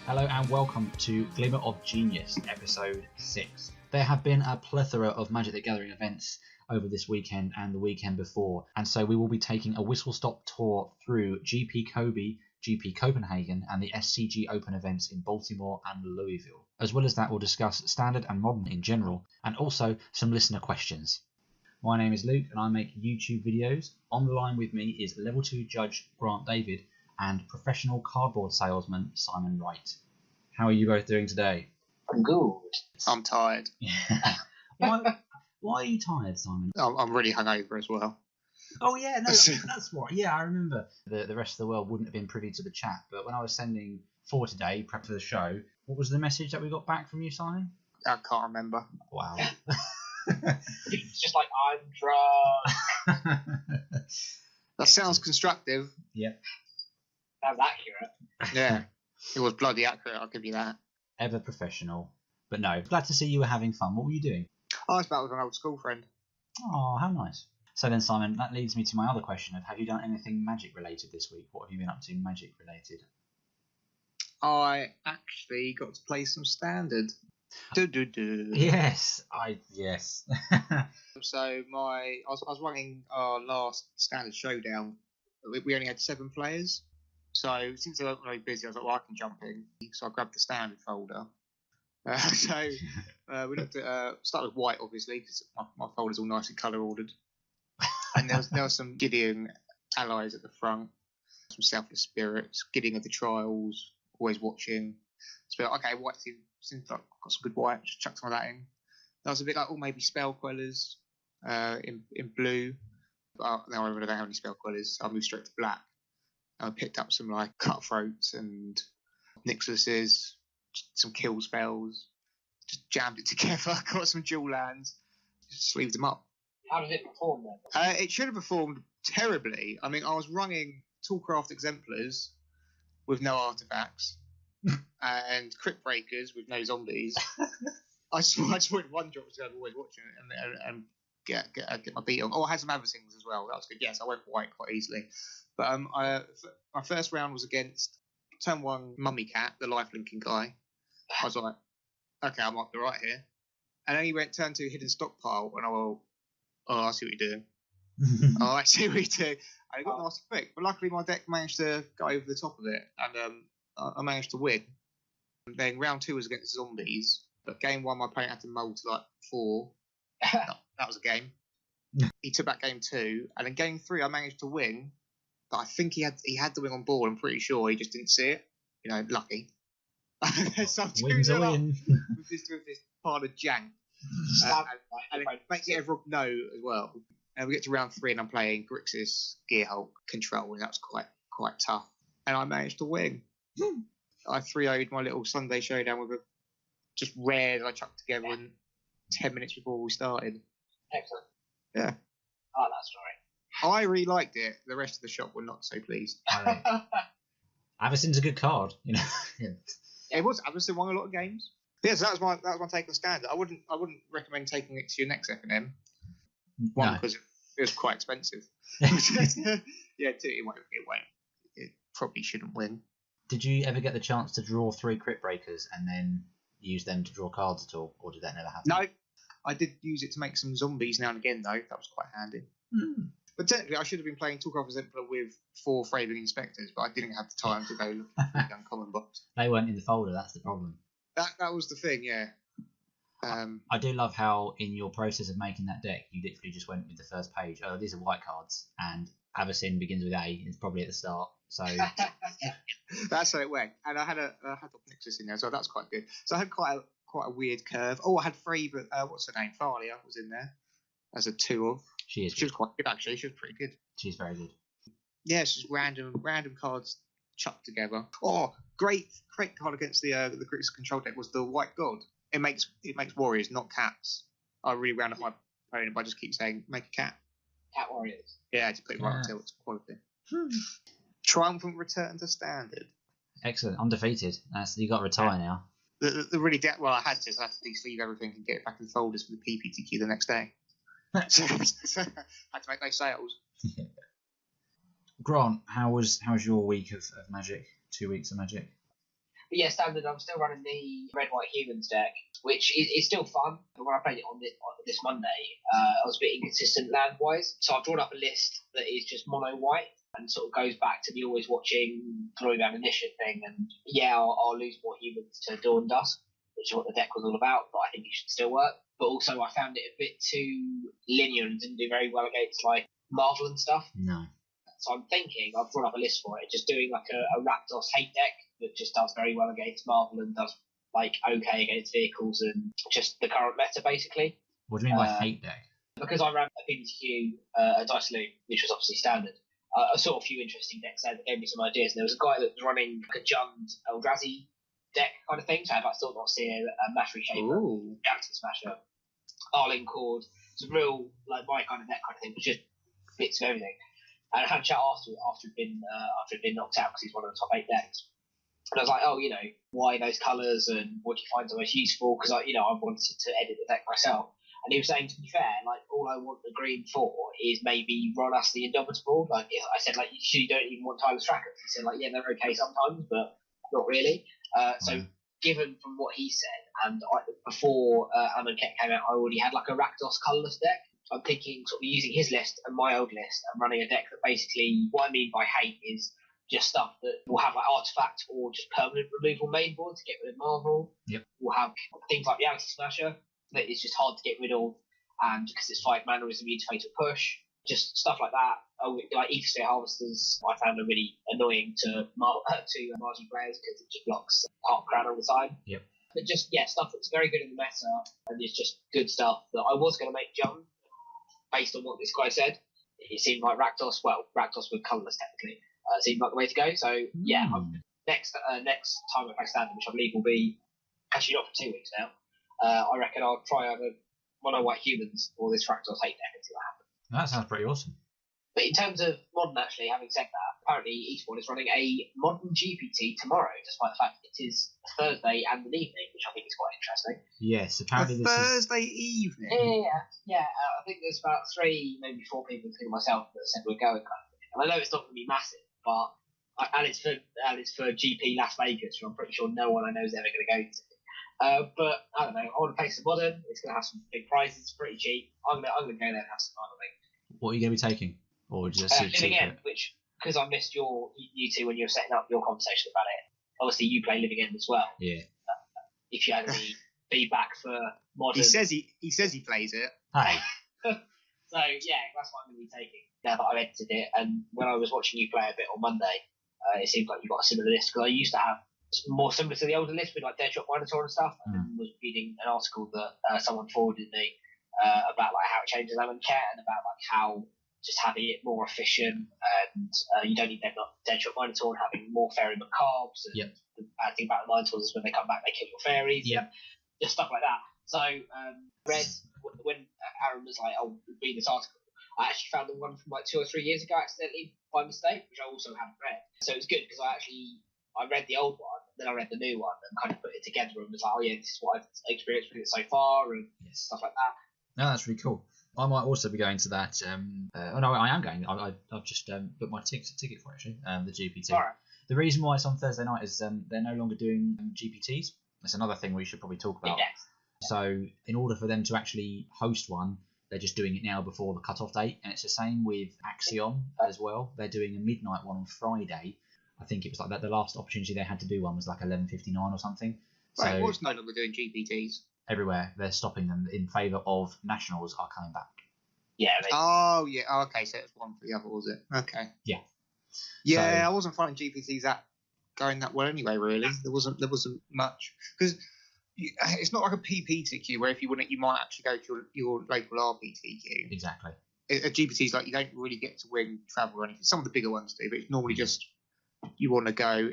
Hello and welcome to Glimmer of Genius, episode 6. There have been a plethora of Magic the Gathering events over this weekend and the weekend before, and so we will be taking a whistle-stop tour through GP Kobe, GP Copenhagen and the SCG Open events in Baltimore and Louisville. As well as that, we'll discuss standard and modern in general, and also some listener questions. My name is Luke and I make YouTube videos. On the line with me is Level 2 Judge Grant David and professional cardboard salesman Simon Wright. How are you both doing today? I'm good. I'm tired. Why are you tired, Simon? I'm really hungover as well. Oh yeah, no, that's right. Yeah, I remember. The rest of the world wouldn't have been privy to the chat, but when I was sending for today, prep for the show, what was the message that we got back from you, Simon? I can't remember. Wow. It's just like, I'm drunk. That sounds constructive. Yep. That's accurate. Yeah, it was bloody accurate, I'll give you that. Ever professional. But no, glad to see you were having fun. What were you doing? I was back with an old school friend. Oh, how nice. So then, Simon, that leads me to my other question of, have you done anything magic related this week? What have you been up to magic related? I actually got to play some standard. Yes. So I was running our last standard showdown. We only had 7 players. So since I was very busy, I was like, well, I can jump in. So I grabbed the standard folder. We looked at, start with white, obviously, because my folder's all nicely colour ordered. And there was some Gideon allies at the front, some Selfless Spirits, Gideon of the Trials, always watching. So okay, white seems like I've got some good white, just chuck some of that in. That was a bit like, maybe Spell Quellers in blue. But now I really don't have any Spell Quellers, so I moved straight to black. I picked up some like Cutthroats and Nixluses, some kill spells, just jammed it together, got some dual lands, just sleeved them up. How did it perform then? It should have performed terribly. I mean, I was running Toolcraft Exemplars with no artifacts and Crypt Breakers with no zombies. I just wanted one drop to go always watching it and get my beat on. Oh, I had some other things as well. That was good. Yes, I went white quite easily. But my first round was against turn 1 Mummy Cat, the life linking guy. I was like, okay, I might be right here. And then he went turn 2 Hidden Stockpile, and I went, oh, I see what you're doing. I see what you do. And it got nasty quick. But luckily my deck managed to go over the top of it, and I managed to win. And then round 2 was against zombies. But game 1, my opponent had to mull to like 4. That was a game. He took back game 2, and in game 3 I managed to win. But I think he had the win on board. I'm pretty sure he just didn't see it. You know, lucky. So I'm Wins a win. with this part of jank. And it makes everyone know as well. And we get to round 3 and I'm playing Grixis Gearhulk Control, and that's quite tough. And I managed to win. I 3-0'd my little Sunday showdown with a just rare that I chucked together in 10 minutes before we started. Excellent. Yeah. I like that story. I really liked it. The rest of the shop were not so pleased. Avacyn's a good card, you know. It was. Avacyn won a lot of games. Yeah, so that was my take on standard. I wouldn't recommend taking it to your next FNM. One, because it was quite expensive. Yeah, 2, it won't. It probably shouldn't win. Did you ever get the chance to draw 3 Crypt Breakers and then use them to draw cards at all, or did that never happen? No, I did use it to make some zombies now and again, though. That was quite handy. But technically, I should have been playing Toolcraft Exemplar with 4 Fraving Inspectors, but I didn't have the time to go look at the uncommon box. They weren't in the folder, that's the problem. That was the thing, yeah. I do love how in your process of making that deck, you literally just went with the first page. Oh, these are white cards, and Avacyn begins with A. It's probably at the start. So that's how it went. And I had Nixus in there, so that's quite good. So I had quite a weird curve. Oh, I had Free, but what's her name? Thalia was in there as a 2 of. She was quite good actually. She was pretty good. She's very good. Yeah, it's just random cards chucked together. Oh, great card against the Grixis control deck was the White God. It makes warriors, not cats. I really round up my opponent by just keep saying make a cat. Cat warriors. Yeah, just put it right until it's quality. Triumphant return to standard. Excellent, undefeated. You got to retire now. The really I had to de-sleeve everything and get it back in the folders for the PPTQ the next day. So had to make those sales. Grant, how was your week of Magic? 2 weeks of Magic? But yeah, standard, I'm still running the Red White Humans deck, which is still fun. But when I played it on this Monday, I was a bit inconsistent land-wise. So I've drawn up a list that is just mono white and sort of goes back to the always watching Glory of Ammunition thing. And yeah, I'll lose more humans to Dawn Dusk, which is what the deck was all about, but I think it should still work. But also I found it a bit too linear and didn't do very well against like Marvel and stuff. No. So I'm thinking, I've drawn up a list for it, just doing like a Rakdos hate deck that just does very well against Marvel and does like okay against vehicles and just the current meta basically. What do you mean by hate deck? Because I ran a PBTQ, a Dice Loop, which was obviously standard. I saw a few interesting decks there that gave me some ideas. And there was a guy that was running like a Jund Eldrazi deck kind of thing, so I had like Thought Not Seer, Mastery Shaper, Galaxy Smasher, Arling Cord, some real like my kind of deck kind of thing, which just bits of everything. And I had a chat after he'd been knocked out because he's one of the top 8 decks. And I was like, oh, you know, why those colours and what do you find the most useful? Because I wanted to edit the deck myself. And he was saying, to be fair, like all I want the green for is maybe run us the Indomitable. Like I said, like you don't even want Tireless Trackers. He said, like yeah, they're okay sometimes, but not really. So given from what he said, and before Ammon Ket came out, I already had like a Rakdos colourless deck. I'm thinking sort of using his list and my old list and running a deck that basically, what I mean by hate is just stuff that will have like artifact or just permanent removal main board to get rid of Marvel. Yep. We'll have things like Reality Smasher that is just hard to get rid of, and because it's 5 mana is immune to Fatal Push, just stuff like that. Like Ethersphere Harvesters, I found are really annoying to Margie players because it just blocks Heart Crown all the time. Yep. But just stuff that's very good in the meta and it's just good stuff that I was going to make jump. Based on what this guy said, it seemed like Rakdos with colourless technically, seemed like the way to go. So yeah, next time I play standard, which I believe will be actually not for 2 weeks now, I reckon I'll try either Mono White Humans or this Rakdos hate deck and see what happens. That sounds pretty awesome. But in terms of modern, actually, having said that, apparently Eastbourne is running a modern GPT tomorrow, despite the fact that it is Thursday and an evening, which I think is quite interesting. Yes, apparently Thursday evening? Yeah. I think there's about 3, maybe 4 people, including myself, that said we're going. And I know it's not going to be massive, but and it's for GP Las Vegas, so I'm pretty sure no one I know is ever going to go to. But I don't know. I want to play some modern. It's going to have some big prizes. It's pretty cheap. I'm gonna go there and have some fun. I think. What are you going to be taking? Or just Living End, which, because I missed you two when you were setting up your conversation about it. Obviously, you play Living End as well. Yeah. If you had any feedback for modern, he says he plays it. Hey. So yeah, that's what I'm going to be taking now that I've edited it. And when I was watching you play a bit on Monday, it seemed like you got a similar list because I used to have more similar to the older list with like Deadshot Minotaur and stuff. And was reading an article that someone forwarded me about like how it changes Ammon Ket and about like how just having it more efficient and you don't need Deadshot Minotaur and having more Fairy Macabres. And the bad thing about the Minotaurs is when they come back, they kill your fairies. Yeah. Just stuff like that. So, Red, when Aaron was like, oh, read this article, I actually found the one from like 2 or 3 years ago accidentally by mistake, which I also haven't read. So it was good because I read the old one, then I read the new one and kind of put it together and was like, oh yeah, this is what I've experienced with it so far and stuff like that. No, that's really cool. I might also be going to that. No, I am going. I've just booked my ticket for it, actually, the GPT. All right. The reason why it's on Thursday night is they're no longer doing GPTs. That's another thing we should probably talk about. Yeah. So in order for them to actually host one, they're just doing it now before the cut-off date. And it's the same with Axiom as well. They're doing a midnight one on Friday. I think it was like that. The last opportunity they had to do one was like 11:59 or something. Right, what's no longer doing GPTs? Everywhere they're stopping them in favour of nationals are coming back. Yeah. Oh yeah. Oh, okay, so it's one for the other, was it? Okay. Yeah. Yeah, So, I wasn't finding GPTs going that well anyway. Really, there wasn't much because it's not like a PPTQ where if you win it, you might actually go to your local RPTQ. Exactly. A GPT is like you don't really get to win travel or anything. Some of the bigger ones do, but it's normally just you want to go,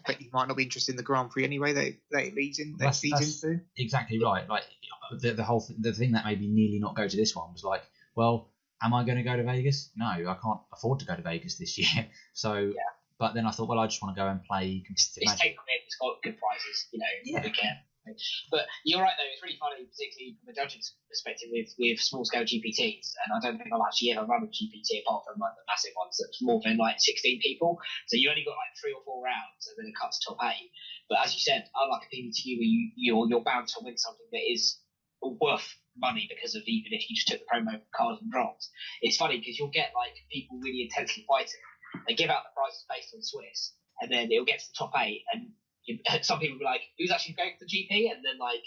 but you might not be interested in the Grand Prix anyway. That it leads into. Exactly right. Like the thing that made me nearly not go to this one was like, well, am I going to go to Vegas? No, I can't afford to go to Vegas this year. So, but then I thought, well, I just want to go and play competitive Magic. It's got good prizes, Yeah. Again. But you're right though, it's really funny, particularly from a judging perspective with small scale GPTs, and I don't think I've actually ever run a GPT apart from like the massive ones that's more than like 16 people. So you only got like 3 or 4 rounds and then it cuts top 8. But as you said, unlike a PvT where you're bound to win something that is worth money because of even if you just took the promo cards and dropped. It's funny because you'll get like people really intensely fighting. They give out the prizes based on Swiss, and then it'll get to the top 8, and some people will be like, "Who's actually going for the GP?" And then like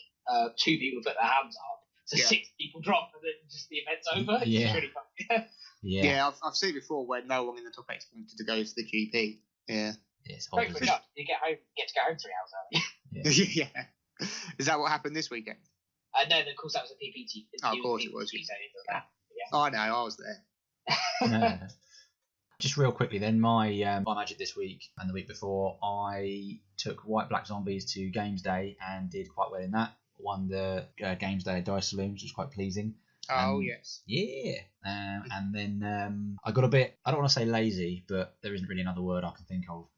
2 people put their hands up, so 6 people drop, and then just the event's over. Yeah. It's really fun. Yeah, I've seen it before where no one in the top 8 wanted to go for the GP. Yeah. It's Great obvious. for you get to go home 3 hours early. Yeah. Is that what happened this weekend? No, of course that was a PPT. Oh, of course it was. So yeah. Oh, I know, I was there. Yeah. Just real quickly then, my Magic this week and the week before, I took White Black Zombies to Games Day and did quite well in that. Won the Games Day Dice Saloon, which was quite pleasing. Oh, yes. Yeah. And then I got a bit, I don't want to say lazy, but there isn't really another word I can think of,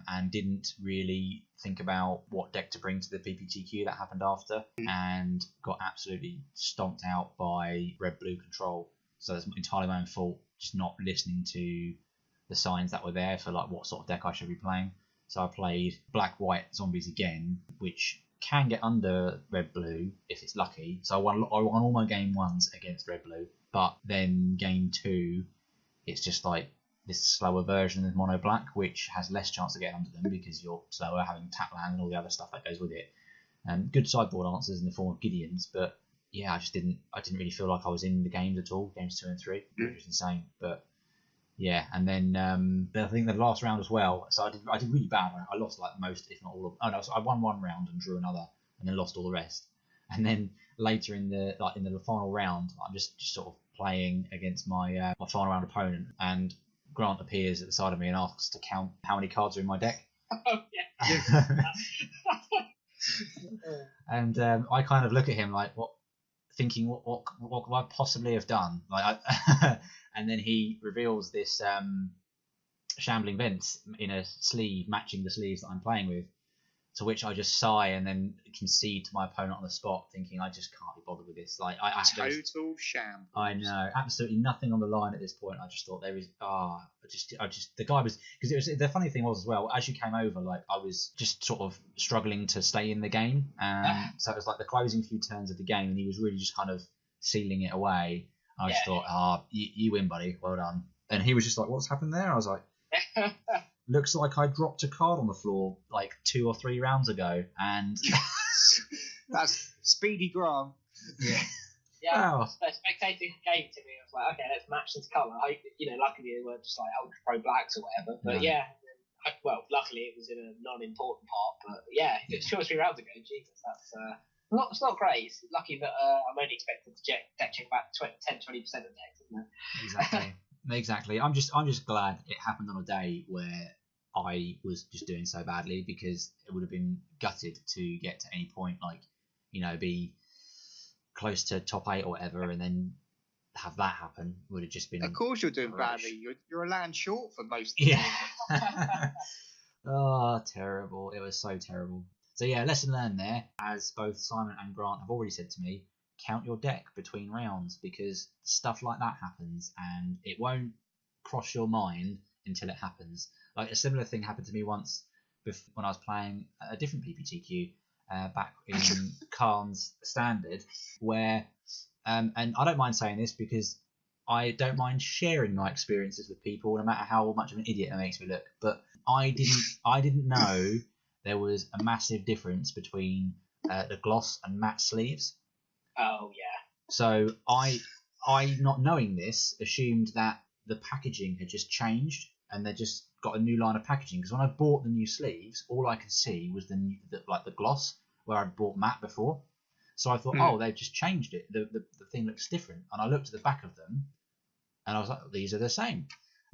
and didn't really think about what deck to bring to the PPTQ that happened after, and got absolutely stomped out by red-blue control. So it's entirely my own fault, just not listening to the signs that were there for like what sort of deck I should be playing. So I played black-white zombies again, which can get under red-blue if it's lucky. So I won all my game 1s against red-blue, but then game 2, it's just like this slower version of mono black, which has less chance of getting under them because you're slower, having tap land and all the other stuff that goes with it. Good sideboard answers in the form of Gideons, but yeah, I didn't really feel like I was in the games at all, games 2 and 3, which was insane. But yeah, and then I think the last round as well. So I did really bad. I lost like most, if not all of. Oh no, so I won 1 round and drew another, and then lost all the rest. And then later in the final round, I'm just sort of playing against my final round opponent, and Grant appears at the side of me and asks to count how many cards are in my deck. Oh yeah. And I kind of look at him like, thinking what could I possibly have done? And then he reveals this Shambling Vents in a sleeve matching the sleeves that I'm playing with, to which I just sigh and then concede to my opponent on the spot, thinking I just can't be bothered with this. Like total sham. I know, absolutely nothing on the line at this point. I just thought there is the guy was, because it was, the funny thing was as well, as you came over, like I was just sort of struggling to stay in the game, so it was like the closing few turns of the game, and he was really just kind of sealing it away. I just thought, you win, buddy, well done. And he was just like, what's happened there? I was like, looks like I dropped a card on the floor like 2 or 3 rounds ago, and that's Speedy Grant. Yeah. Wow. So spectating the game to me, I was like, okay, let's match this colour. Luckily they weren't just like ultra pro blacks or whatever. But luckily it was in a non-important part. But yeah, it was 2 or 3 rounds ago. Jesus, that's it's not great. It's lucky that I'm only expected to deck check about 10-20% of decks, isn't it? Exactly. I'm just glad it happened on a day where I was just doing so badly, because it would have been gutted to get to any point, like, be close to top 8 or whatever, and then have that happen would have just been. Of course, you're doing rubbish. badly. You're a land short for most of the Yeah. Oh, terrible! It was so terrible. So yeah, lesson learned there, as both Simon and Grant have already said to me. Count your deck between rounds, because stuff like that happens and it won't cross your mind until it happens. Like a similar thing happened to me once when I was playing a different PPTQ back in Khan's Standard, where and I don't mind saying this because I don't mind sharing my experiences with people, no matter how much of an idiot it makes me look. But I didn't know there was a massive difference between the gloss and matte sleeves. Oh yeah. So I not knowing this, assumed that the packaging had just changed and they just got a new line of packaging. Because when I bought the new sleeves, all I could see was the gloss where I'd bought matte before. So I thought, they've just changed it. The thing looks different. And I looked at the back of them, and I was like, these are the same.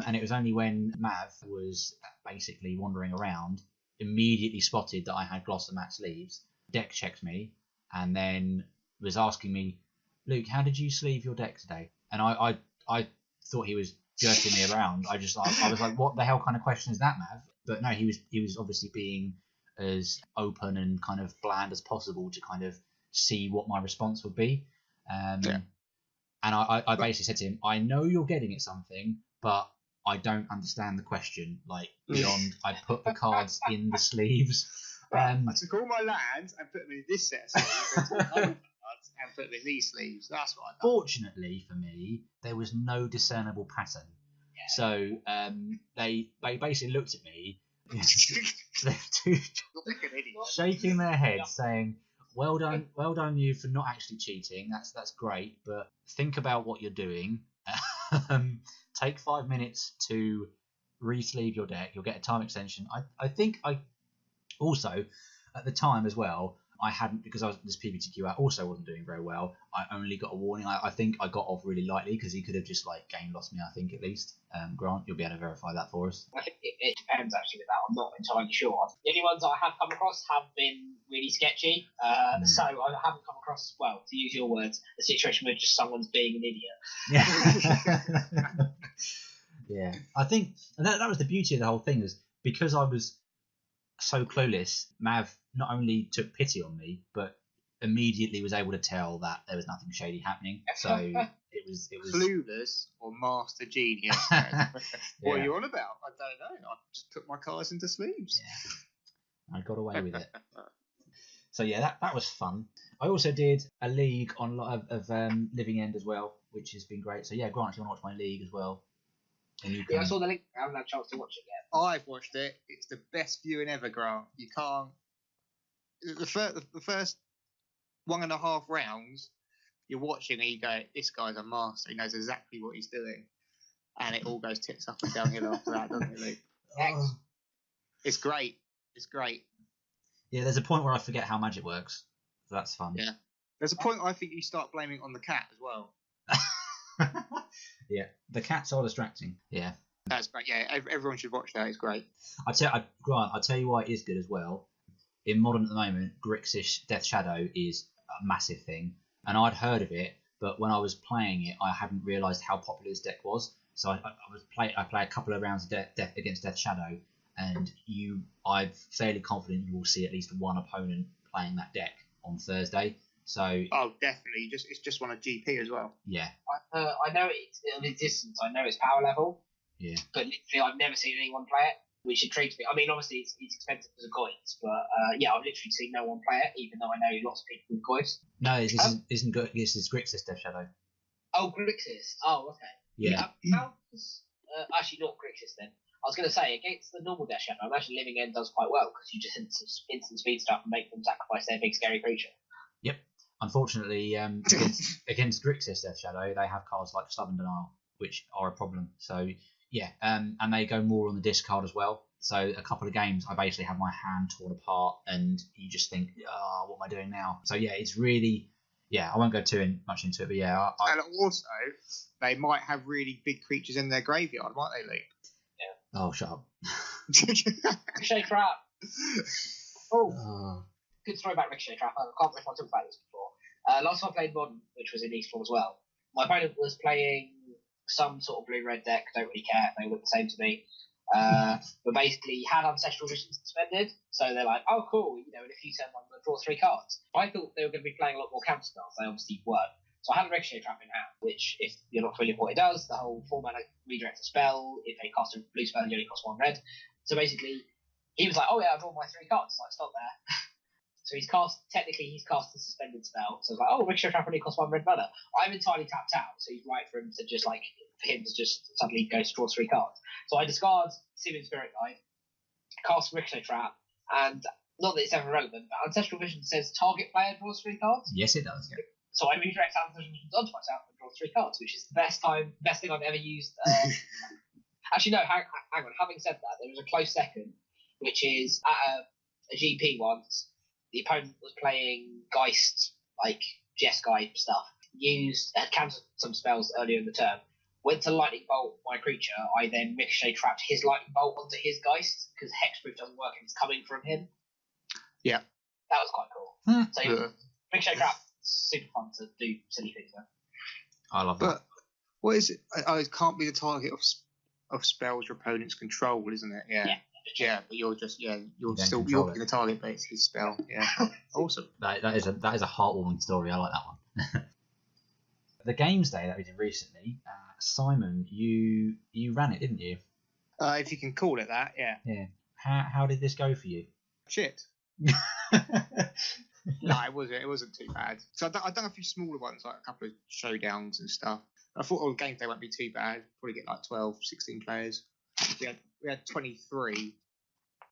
And it was only when Mav was basically wandering around, immediately spotted that I had gloss and matte sleeves, deck checked me, and then was asking me, Luke, how did you sleeve your deck today? And I thought he was jerking me around. I was like, what the hell kind of question is that, Mav? But no, he was obviously being as open and kind of bland as possible to kind of see what my response would be. And I basically said to him, I know you're getting at something, but I don't understand the question. Like, beyond, I put the cards in the sleeves. I took all my lands and put them in this set of sleeves, and took other cards and put them in these sleeves. That's what I done. Fortunately for me, there was no discernible pattern. So they basically looked at me, shaking their heads, saying, well done you for not actually cheating. That's great, but think about what you're doing. Take 5 minutes to re-sleeve your deck. You'll get a time extension. I think I also, at the time as well, I hadn't, because I was this PBTQ, I also wasn't doing very well. I only got a warning. I think I got off really lightly because he could have just like game lost me, I think, at least. Grant, you'll be able to verify that for us. I think it depends actually with that. I'm not entirely sure. The only ones I have come across have been really sketchy. So I haven't come across, well, to use your words, a situation where just someone's being an idiot. Yeah. Yeah. I think that was the beauty of the whole thing, is because I was so clueless, Mav not only took pity on me, but immediately was able to tell that there was nothing shady happening. So it was clueless or master genius. What are you on about? I don't know. I just put my cards into sleeves. Yeah. I got away with it. So yeah, that was fun. I also did a league on of Living End as well, which has been great. So yeah, Grant, if you want to watch my league as well. Yeah, I saw the link. I haven't had a chance to watch it yet. I've watched it. It's the best viewing ever, Grant. You can't. The first 1.5 rounds, you're watching and you go, this guy's a master. He knows exactly what he's doing. And it all goes tits up and downhill after that, doesn't it, Luke? It's great. It's great. Yeah, there's a point where I forget how magic works. So that's fun. Yeah. There's a point I think you start blaming on the cat as well. Yeah, the cats are distracting. Yeah, that's great. Yeah, everyone should watch that. It's great. Grant, I'll tell you why it is good as well. In Modern at the moment, Grixis Death Shadow is a massive thing, and I'd heard of it, but when I was playing it, I hadn't realised how popular this deck was. So I play a couple of rounds of death against Death Shadow, and I'm fairly confident you will see at least one opponent playing that deck on Thursday. So definitely, it's just one of GP as well. Yeah, I know it's in existence. I know it's power level. Yeah, but literally I've never seen anyone play it, which intrigues me. I mean, obviously it's expensive because of coins, but yeah, I've literally seen no one play it, even though I know lots of people with coins. No, this isn't good. This is Grixis Death Shadow. Oh, Grixis. Oh, okay. Yeah. Actually, not Grixis then. I was going to say, against the normal Death Shadow, I imagine Living End does quite well because you just instant speed stuff and make them sacrifice their big scary creature. Yep. Unfortunately, against Grixis Death Shadow, they have cards like Stubborn Denial, which are a problem. So, yeah, and they go more on the discard as well. So a couple of games, I basically have my hand torn apart, and you just think, what am I doing now? So, yeah, it's really... Yeah, I won't go too much into it, but yeah. And also, they might have really big creatures in their graveyard, might they, Luke? Yeah. Oh, shut up. Ricochet Trap. Good story about Ricochet Trap. I can't remember if I talked about this before. Last time I played Modern, which was in Eastbourne as well, my opponent was playing some sort of blue-red deck. Don't really care. They look the same to me. But basically, he had Ancestral Vision suspended, so they're like, oh, cool, in a few turns I'm going to draw 3 cards. I thought they were going to be playing a lot more counter spells. They obviously weren't. So I had a Ricochet Trap in hand, which, if you're not familiar with what it does, the whole 4-mana redirect a spell. If they cast a blue spell, you only cost 1 red. So basically, he was like, oh yeah, I draw my 3 cards. Like, stop there. So he's cast a suspended spell. So it's like, oh, Ricochet Trap only costs 1 red mana. I'm entirely tapped out, so he's right for him to just suddenly go to draw 3 cards. So I discard Simon Spirit Guide, cast Ricochet Trap, and not that it's ever relevant, but Ancestral Vision says target player draws 3 cards. Yes, it does. Yeah. So I redirect Ancestral Vision onto myself and draw 3 cards, which is the best thing I've ever used. Actually, no, hang on. Having said that, there was a close second, which is at a GP once. The opponent was playing Geist, like Jeskai stuff. Had cancelled some spells earlier in the turn. Went to Lightning Bolt my creature. I then Ricochet trapped his Lightning Bolt onto his Geist because Hexproof doesn't work and it's coming from him. Yeah. That was quite cool. So Ricochet trap, super fun to do silly things with. I love that. But what is it? It can't be the target of spells your opponents control, isn't it? Yeah. Yeah, but you're picking the target, but it's his spell. Yeah, awesome. That is a heartwarming story. I like that one. The games day that we did recently, Simon, you ran it, didn't you? If you can call it that, yeah. Yeah. How did this go for you? Shit. No, it wasn't too bad. So I've done a few smaller ones, like a couple of showdowns and stuff. I thought, oh, gameplay won't be too bad. Probably get like 12, 16 players. We had 23,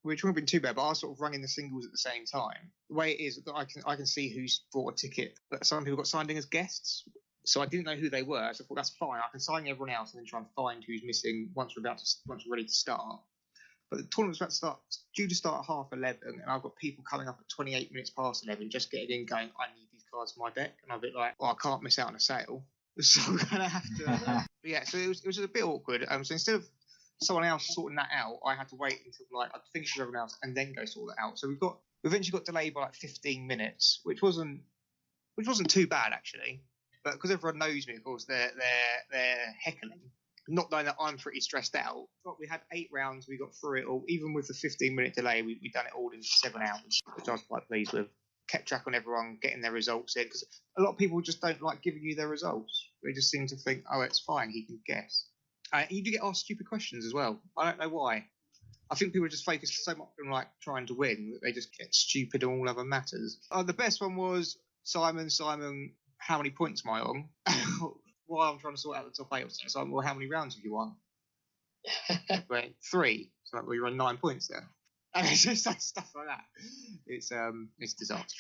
which wouldn't have been too bad, but I was sort of running the singles at the same time. The way it is that I can see who's bought a ticket, but some people got signed in as guests. So I didn't know who they were, so I thought that's fine. I can sign everyone else and then try and find who's missing once we're ready to start. But the tournament's due to start at 11:30, and I've got people coming up at 28 minutes past 11, just getting in, going, I need these cards for my deck, and I'm a bit like, well, I can't miss out on a sale, so I'm gonna have to. But yeah, so it was a bit awkward. So instead of someone else sorting that out, I had to wait until like I'd finished with everyone else and then go sort that out. So we eventually got delayed by like 15 minutes, which wasn't too bad actually. But because everyone knows me, of course, they're heckling. Not knowing that I'm pretty stressed out. But we had 8 rounds, we got through it all. Even with the 15-minute delay, we done it all in 7 hours, which I was quite pleased with. Kept track on everyone getting their results in, because a lot of people just don't like giving you their results. They just seem to think, oh, it's fine, he can guess. You do get asked stupid questions as well. I don't know why. I think people are just focused so much on like trying to win that they just get stupid on all other matters. The best one was Simon, how many points am I on? While I'm trying to sort out the top 8, so well, how many rounds have you won? Wait, 3. So like, well, you're on 9 points then. And it's just like stuff like that. It's disastrous.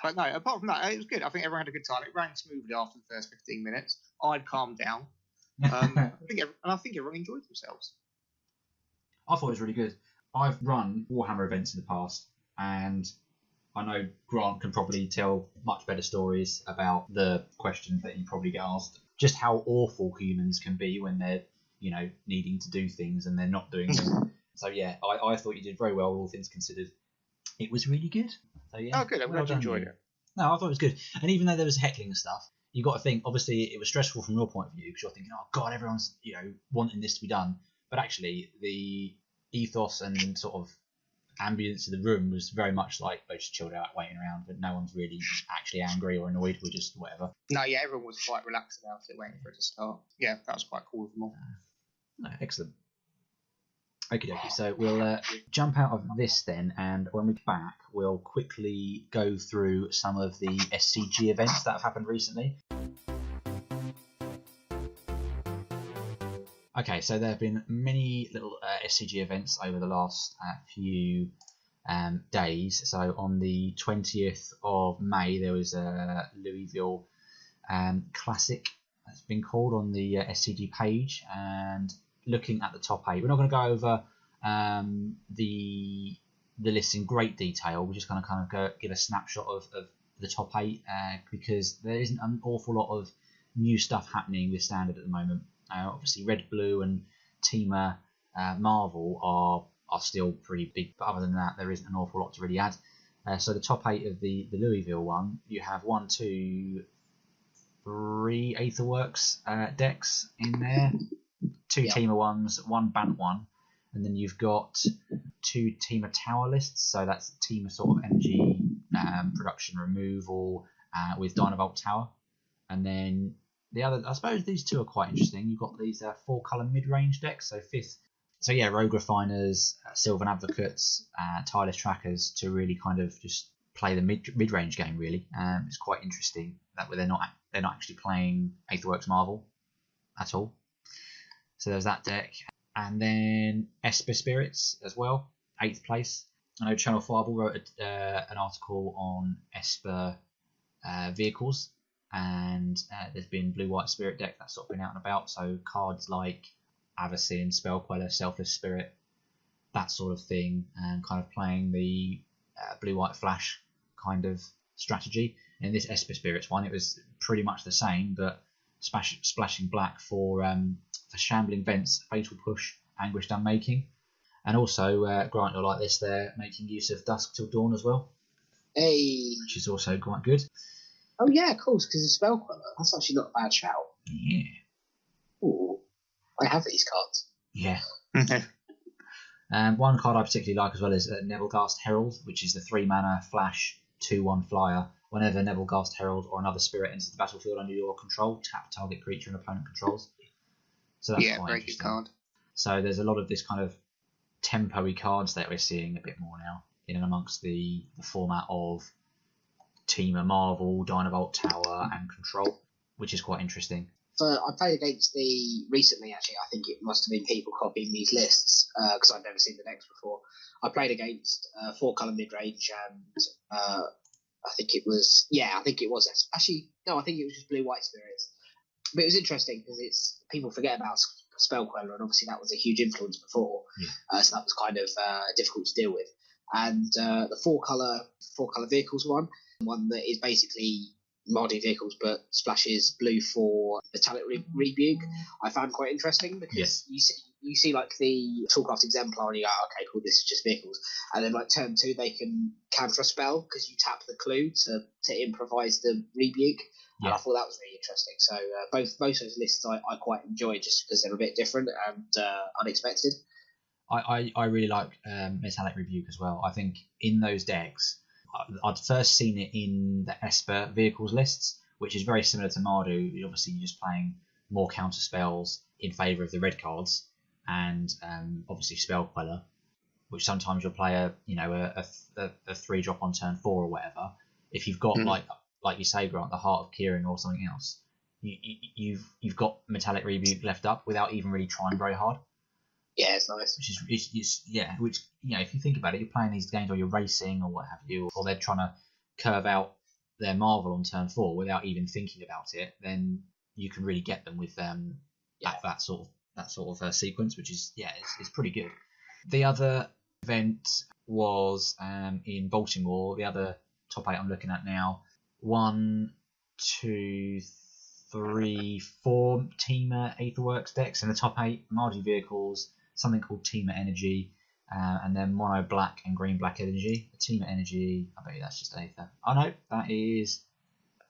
But no, apart from that, it was good. I think everyone had a good time. It ran smoothly after the first 15 minutes. I'd calmed down. I think everyone enjoyed themselves. I thought it was really good. I've run Warhammer events in the past, and I know Grant can probably tell much better stories about the questions that you probably get asked. Just how awful humans can be when they're, needing to do things and they're not doing them. So yeah, I thought you did very well, all things considered. It was really good. So yeah. Oh, good. I'm glad you enjoyed it. No, I thought it was good. And even though there was heckling and stuff, you got to think. Obviously, it was stressful from your point of view because you're thinking, oh God, everyone's wanting this to be done. But actually, the ethos and sort of ambience of the room was very much like they just chilled out waiting around, but no one's really actually angry or annoyed. We're just whatever. No, yeah, everyone was quite relaxed about it, waiting for it to start. Yeah, that was quite cool of them all. No, excellent. Okay, so we'll jump out of this then, and when we're back, we'll quickly go through some of the SCG events that have happened recently. Okay, so there have been many little SCG events over the last few days. So on the 20th of May, there was a Louisville Classic, that's been called, on the SCG page. And looking at the top 8, we're not going to go over the list in great detail. We're just going to kind of give a snapshot of the top 8 because there isn't an awful lot of new stuff happening with Standard at the moment. Obviously, Red, Blue, and Teamer Marvel are still pretty big, but other than that, there isn't an awful lot to really add. So the top 8 of the Louisville one, you have 1, 2, 3 Aetherworks decks in there, 2 Teamer ones, 1 Bant one, and then you've got 2 Teamer Tower lists. So that's Teamer sort of energy production removal with Dynavolt Tower, and then the other, I suppose these 2 are quite interesting. You've got these 4-colour mid-range decks, so 5th. So yeah, Rogue Refiners, Sylvan Advocates, Tireless Trackers to really kind of just play the mid-range game. Really, it's quite interesting that they're not actually playing Aetherworks Marvel at all. So there's that deck, and then Esper Spirits as well, 8th place. I know Channel Fireball wrote an article on Esper vehicles. And there's been blue-white spirit deck that's sort of been out and about, so cards like Avacyn, Spell Queller, Selfless Spirit, that sort of thing, and kind of playing the blue-white flash kind of strategy. In this Esper Spirits one, it was pretty much the same, but splashing black for Shambling Vents, Fatal Push, Anguished Unmaking, and also Grant, you'll like this, they're making use of Dusk Till Dawn as well, which is also quite good. Oh yeah, of course, because it's Spell Queller. That's actually not a bad shout. Yeah. Ooh, I have these cards. Yeah. One card I particularly like as well is Nebelgast Herald, which is the 3-mana flash 2/1 flyer. Whenever Nebelgast Herald or another spirit enters the battlefield under your control, tap target creature an opponent controls. So that's quite interesting. Card. So there's a lot of this kind of tempo-y cards that we're seeing a bit more now in and amongst the format of Teamer, Marvel, Dynavolt, Tower, and Control, which is quite interesting. So I played against recently, actually. I think it must have been people copying these lists because I'd never seen the decks before. I played against 4-color Midrange and I think it was actually no, I think it was just blue-white spirits. But it was interesting because people forget about Spell Queller, and obviously that was a huge influence before, so that was kind of difficult to deal with. And the 4-color vehicles one that is basically Mardu vehicles but splashes blue for metallic rebuke, I found quite interesting because you see like the Toolcraft exemplar and you go, okay, cool, this is just vehicles, and then like turn 2 they can counter a spell because you tap the clue to improvise the rebuke. And I thought that was really interesting. So both those lists I quite enjoyed just because they're a bit different and unexpected. I really like Metallic Rebuke as well. I think in those decks, I'd first seen it in the Esper vehicles lists, which is very similar to Mardu. Obviously, you're just playing more counter spells in favour of the red cards, and obviously Spell Queller, which sometimes you'll play a 3-drop on turn 4 or whatever. If you've got like you say, Grant, the Heart of Kieran or something else, you've got Metallic Rebuke left up without even really trying very hard. Yeah, it's nice. Which if you think about it, you're playing these games or you're racing or what have you, or they're trying to curve out their Marvel on turn 4 without even thinking about it, then you can really get them with that sort of sequence, which is it's pretty good. The other event was in Baltimore. The other top 8 I'm looking at now. 1, 2, 3, 4 Teamer Aetherworks decks in the top 8. Mardu vehicles, something called Teamer Energy, and then mono black and green black energy. The Teamer Energy, I bet you that's just Aether. Oh no, that is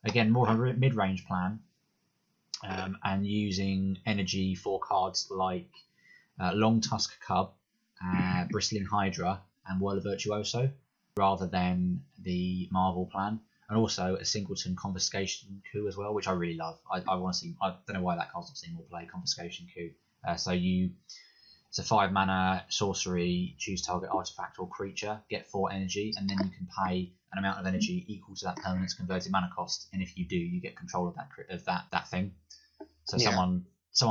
again more of a mid-range plan, and using energy for cards like Long Tusk Cub, Bristling Hydra, and Whirl of Virtuoso, rather than the Marvel plan. And also a Singleton Confiscation Coup as well, which I really love. I want to see. I don't know why that card's not seen more play. Confiscation Coup. It's a 5 mana sorcery. Choose target artifact or creature. Get 4 energy, and then you can pay an amount of energy equal to that permanent's converted mana cost. And if you do, you get control of that thing. So someone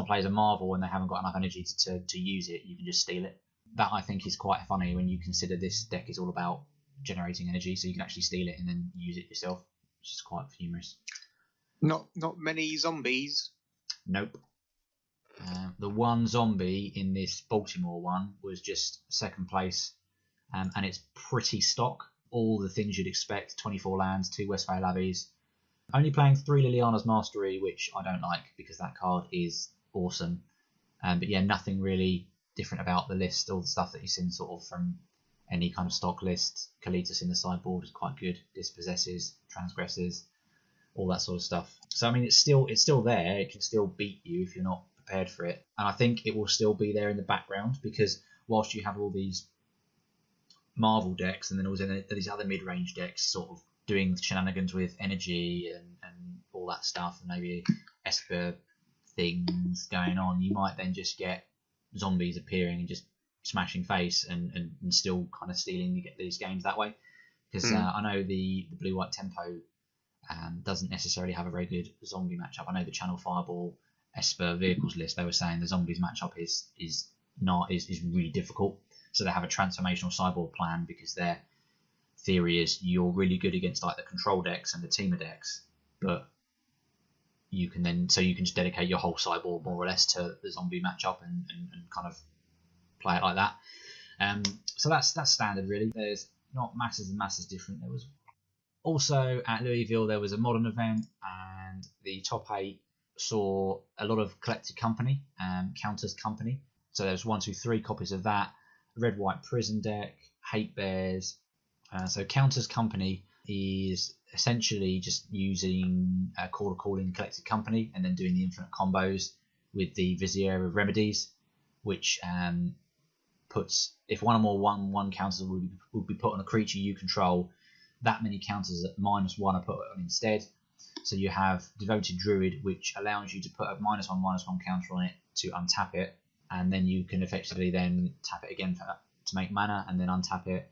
plays a Marvel and they haven't got enough energy to use it, you can just steal it. That I think is quite funny when you consider this deck is all about generating energy, so you can actually steal it and then use it yourself, which is quite humorous. Not many zombies. Nope. The one zombie in this Baltimore one was just second place, and it's pretty stock. All the things you'd expect: 24 lands, 2 Westvale Abbeys. Only playing 3 Liliana's Mastery, which I don't like because that card is awesome. But yeah, nothing really different about the list. All the stuff that you've seen sort of from any kind of stock list. Kalitas in the sideboard is quite good. Dispossesses, Transgressors, all that sort of stuff. So I mean, it's still there. It can still beat you if you're not prepared for it. And I think it will still be there in the background because whilst you have all these Marvel decks and then also these other mid-range decks sort of doing shenanigans with energy and all that stuff, and maybe Esper things going on, you might then just get zombies appearing and just smashing face and still kind of stealing to get these games that way. Because I know the blue-white tempo doesn't necessarily have a very good zombie matchup. I know the Channel Fireball Esper vehicles list, they were saying the zombies matchup is really difficult. So they have a transformational sideboard plan because their theory is you're really good against like the control decks and the teamer decks, but you can just dedicate your whole sideboard more or less to the zombie matchup and kind of play it like that. So that's standard really. There's not masses and masses different. There was also at Louisville there was a modern event, and the top 8 saw a lot of Collected Company, Counters Company. So there's 1, 2, 3 copies of that. Red White Prison deck, Hate Bears. So Counters Company is essentially just using Call to Call in Collected Company and then doing the infinite combos with the Vizier of Remedies, which puts, if one or more 1/1 counters would be put on a creature you control, that many counters at -1 are put on instead. So you have Devoted Druid, which allows you to put a -1/-1 counter on it to untap it, and then you can effectively then tap it again to make mana, and then untap it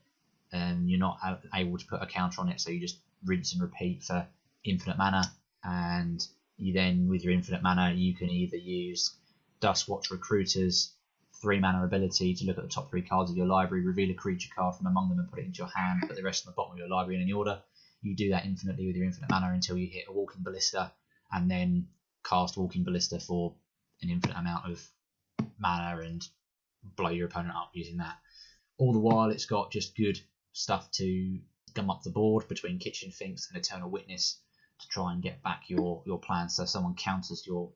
you're not able to put a counter on it, so you just rinse and repeat for infinite mana. And you then, with your infinite mana, you can either use Duskwatch Recruiter's 3 mana ability to look at the top 3 cards of your library, reveal a creature card from among them and put it into your hand, put the rest on the bottom of your library in any order. You do that infinitely with your infinite mana until you hit a Walking Ballista, and then cast Walking Ballista for an infinite amount of mana and blow your opponent up using that. All the while, it's got just good stuff to gum up the board between Kitchen Finks and Eternal Witness to try and get back your plan. So if someone counters your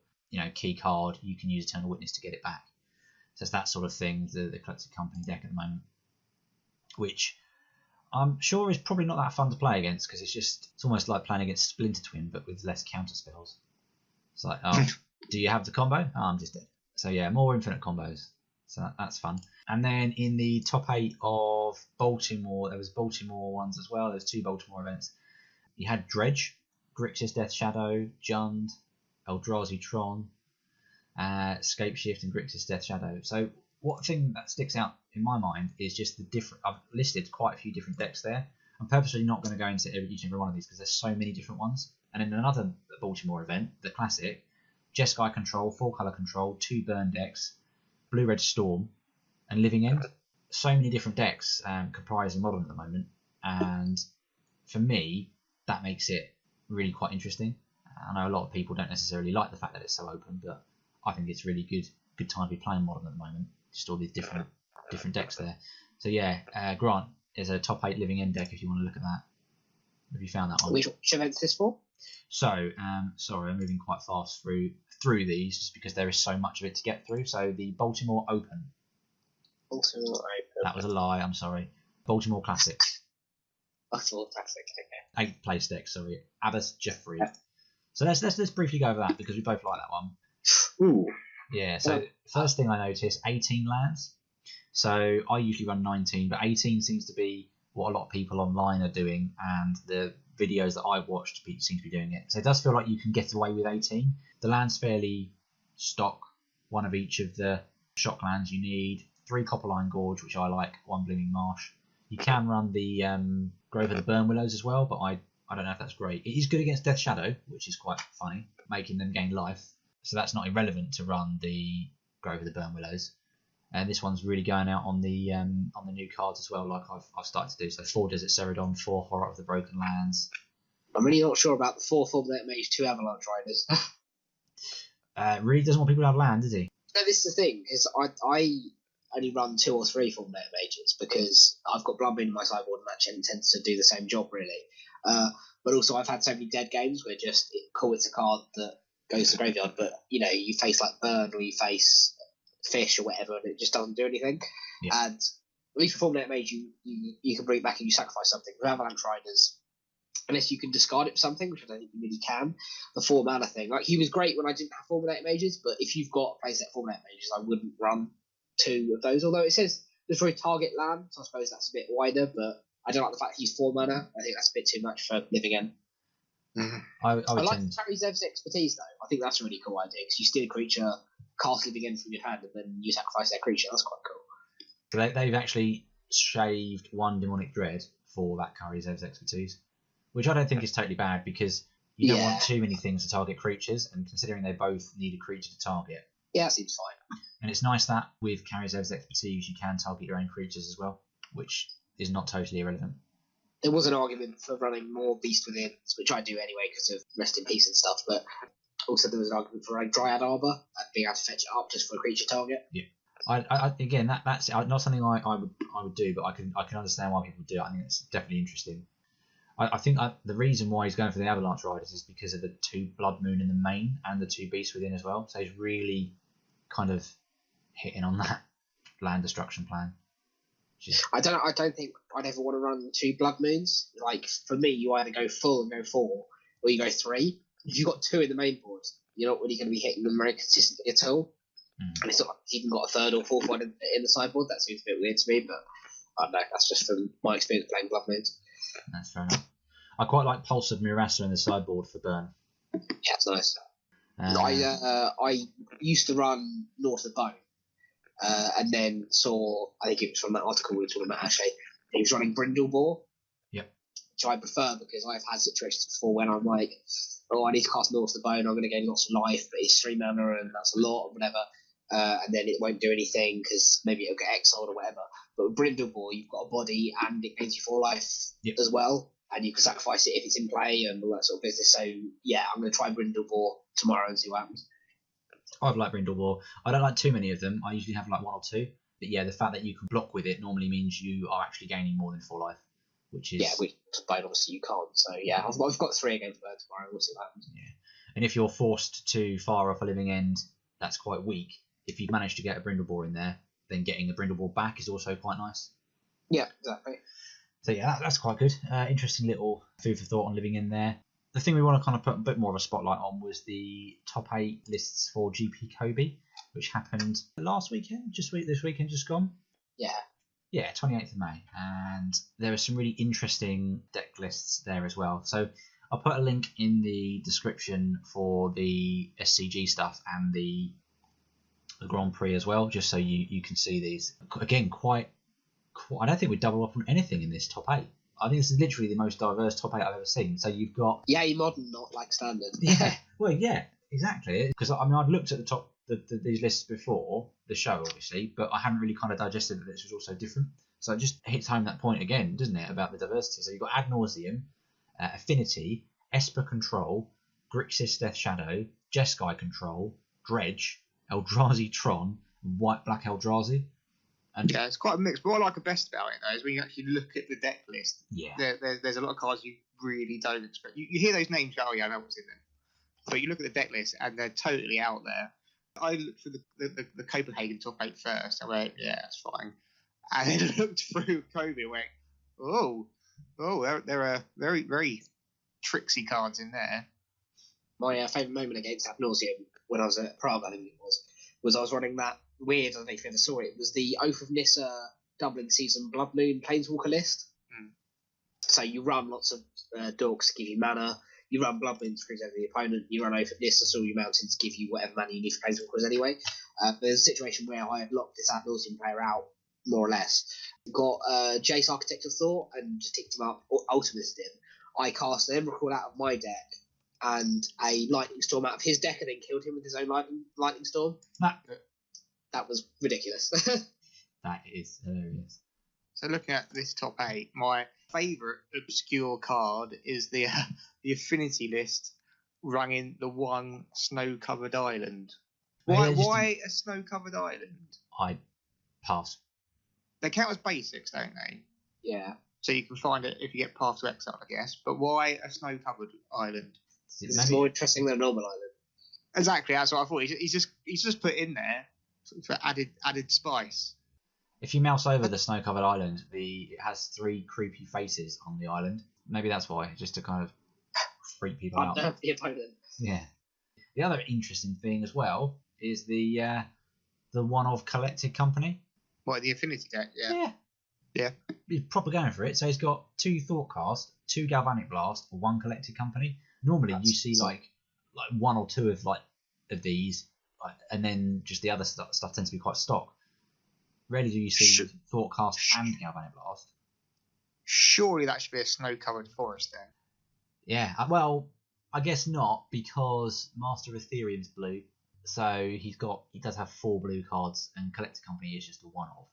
key card, you can use Eternal Witness to get it back. So it's that sort of thing, the Collected Company deck at the moment, which I'm sure is probably not that fun to play against, because it's almost like playing against Splinter Twin but with less counter spells. It's like, oh, do you have the combo? Oh, I'm just dead. So yeah, more infinite combos. So that's fun. And then in the top 8 of Baltimore, there was Baltimore ones as well. There's 2 Baltimore events. You had Dredge, Grixis Death Shadow, Jund, Eldrazi Tron, Scapeshift, and Grixis Death Shadow. So one thing that sticks out in my mind is just the different. I've listed quite a few different decks there. I'm purposely not going to go into each and every one of these because there's so many different ones. And in another Baltimore event, the Classic, Jeskai Control, 4-color Control, 2 burn decks, Blue Red Storm, and Living End. So many different decks comprising Modern at the moment, and for me, that makes it really quite interesting. I know a lot of people don't necessarily like the fact that it's so open, but I think it's really good time to be playing Modern at the moment. Just all these different decks there. So yeah, Grant is a top 8 Living End deck if you want to look at that. Have you found that one? Which event's this for? So, sorry, I'm moving quite fast through these just because there is so much of it to get through. So the Baltimore Open. Baltimore Open. That was a lie, I'm sorry. Baltimore Classic. Baltimore Classic, okay. 8 place deck, sorry. Abbots Jeffrey. Yeah. So let's briefly go over that because we both like that one. Ooh. Yeah, so first thing I noticed, 18 lands. So I usually run 19, but 18 seems to be what a lot of people online are doing, and the videos that I've watched seem to be doing it. So it does feel like you can get away with 18. The land's fairly stock, 1 of each of the shock lands you need, 3 Copperline Gorge, which I like, 1 Blooming Marsh. You can run the Grove of the Burn Willows as well, but I don't know if that's great. It is good against Death Shadow, which is quite funny, making them gain life. So that's not irrelevant to run the Grove of the Burn Willows. And this one's really going out on the new cards as well, like I've started to do. So 4 Desert Celadon, 4 Horror of the Broken Lands. I'm really not sure about the 4 Fulminator Mage, 2 Avalanche Riders. Really doesn't want people to have land, does he? No, this is the thing, because I only run 2 or 3 Fulminator Mages because I've got Bloodmoon in my sideboard and that tends to do the same job, really. But also I've had so many dead games where just, it's a card that goes to the graveyard, but, you face like Burn or you face Fish or whatever, and it just doesn't do anything. Yeah. And at least for Fulminator Mage, you can bring it back and you sacrifice something. With Avalanche Riders, unless you can discard it for something, which I don't think you really can, the 4 mana thing. Like, he was great when I didn't have Fulminator Mages, but if you've got a playset Fulminator Mages, I wouldn't run 2 of those. Although it says destroy target land, so I suppose that's a bit wider, but I don't like the fact he's 4 mana. I think that's a bit too much for Living End. Mm-hmm. I like Harry Zev's expertise, though. I think that's a really cool idea, because you steal a creature, cast Living End from your hand, and then you sacrifice that creature. That's quite cool. So they've actually shaved 1 Demonic Dread for that Kari Zev's expertise, which I don't think is totally bad, because you don't want too many things to target creatures, and considering they both need a creature to target. Yeah, that seems fine. And it's nice that with Kari Zev's expertise you can target your own creatures as well, which is not totally irrelevant. There was an argument for running more Beast Within, which I do anyway because of Rest in Peace and stuff, but also there was an argument for running Dryad Arbor and being able to fetch it up just for a creature target. Yeah. I again, that's not something I would do, but I can understand why people do it. I think it's definitely interesting. I think the reason why he's going for the Avalanche Riders is because of the 2 Blood Moon in the main and the 2 Beasts Within as well. So he's really kind of hitting on that land destruction plan. I don't think I'd ever want to run 2 Blood Moons. Like, for me, you either go full and go 4, or you go 3. If you've got 2 in the main board, you're not really going to be hitting them very consistently at all. And it's not like you've even got a 3rd or 4th one in the sideboard. That seems a bit weird to me, but I don't know. That's just from my experience playing Blood Moons. That's fair enough. I quite like Pulse of Murasa in the sideboard for Burn. Yeah, it's nice. I used to run North of Bone, and then saw, I think it was from that article we were talking about, actually, He was running Brindlebore. Yep. Which I prefer because I've had situations before when I'm like, oh, I need to cast North the Bone, I'm going to gain lots of life, but it's 3 mana and that's a lot or whatever. And then it won't do anything because maybe it'll get exiled or whatever. But with Brindlebore, you've got a body and it gains you 4 life as well. And you can sacrifice it if it's in play and all that sort of business. So, yeah, I'm going to try Brindlebore tomorrow and see what happens. I'd like Brindlebore. I don't like too many of them. I usually have like 1 or 2. But yeah, the fact that you can block with it normally means you are actually gaining more than 4 life, which is... Yeah, with Bone, obviously you can't. So, yeah, I've got 3 against Bird tomorrow. We'll see what happens. Yeah. And if you're forced to fire off a living end, that's quite weak. If you manage to get a Brindlebore in there, then getting a Brindlebore back is also quite nice. Yeah, exactly. So yeah, that's quite good. Interesting little food for thought on living in there. The thing we want to kind of put a bit more of a spotlight on was the top 8 lists for GP Kobe, which happened last weekend, this weekend just gone. Yeah. Yeah, 28th of May. And there are some really interesting deck lists there as well. So I'll put a link in the description for the SCG stuff and the Grand Prix as well, just so you can see these. Again, quite I don't think we double up on anything in this top 8. I think this is literally the most diverse top 8 I've ever seen. So you've got... Yeah, you're modern, not like standard. Yeah, well, yeah, exactly. Because, I mean, I'd looked at the top these lists before the show, obviously, but I hadn't really kind of digested that this was also different. So it just hits home that point again, doesn't it, about the diversity. So you've got Ad Nauseam, Affinity, Esper Control, Grixis Death Shadow, Jeskai Control, Dredge, Eldrazi Tron, and White Black Eldrazi. And yeah, it's quite a mix. But what I like the best about it, though, is when you actually look at the deck list, yeah, there's a lot of cards you really don't expect. You hear those names, oh yeah, I know what's in them. But you look at the deck list, and they're totally out there. I looked for the Copenhagen top 8 first. I went, yeah, that's fine. And then looked through Kobe and went, oh, there are very, very tricksy cards in there. My favourite moment against Ad Nauseam when I was at Prague, I think it was I was running that weird, I don't know if you ever saw it, it was the Oath of Nissa doubling season Blood Moon Planeswalker list. So you run lots of dorks to give you mana, you run Blood Moon to cruise over the opponent, you run Oath of Nissa, so your mountains give you whatever mana you need for Planeswalkers anyway. There's a situation where I had locked this Ad Nauseam player out, more or less. Got Jace Architect of Thought and just ticked him up, or ultimated him. I cast an Emrakul out of my deck and a Lightning Storm out of his deck and then killed him with his own Lightning Storm. That was ridiculous. That is hilarious. So looking at this top 8, my favourite obscure card is the Affinity list running the 1 snow-covered island. Why a snow-covered island? I pass. They count as basics, don't they? Yeah. So you can find it if you get Path to Exile, I guess. But why a snow-covered island? It's more interesting than a normal island. Exactly, that's what I thought. He's just put in there for added spice. If you mouse over the snow-covered island, it has 3 creepy faces on the island. Maybe that's why, just to kind of freak people out. The opponent. Yeah. The other interesting thing as well is the one of Collected Company. What, the Affinity deck? Yeah. Yeah. He's proper going for it. So he's got 2 Thoughtcast, 2 Galvanic Blast, or 1 Collected Company. Normally you see like 1 or 2 of these, and then just the other stuff tends to be quite stock. Rarely do you see Thoughtcast and Galvanic Blast. Surely that should be a snow-covered forest then. Yeah, well, I guess not, because Master of Ethereum's blue, so he does have 4 blue cards, and Collector Company is just a one-off.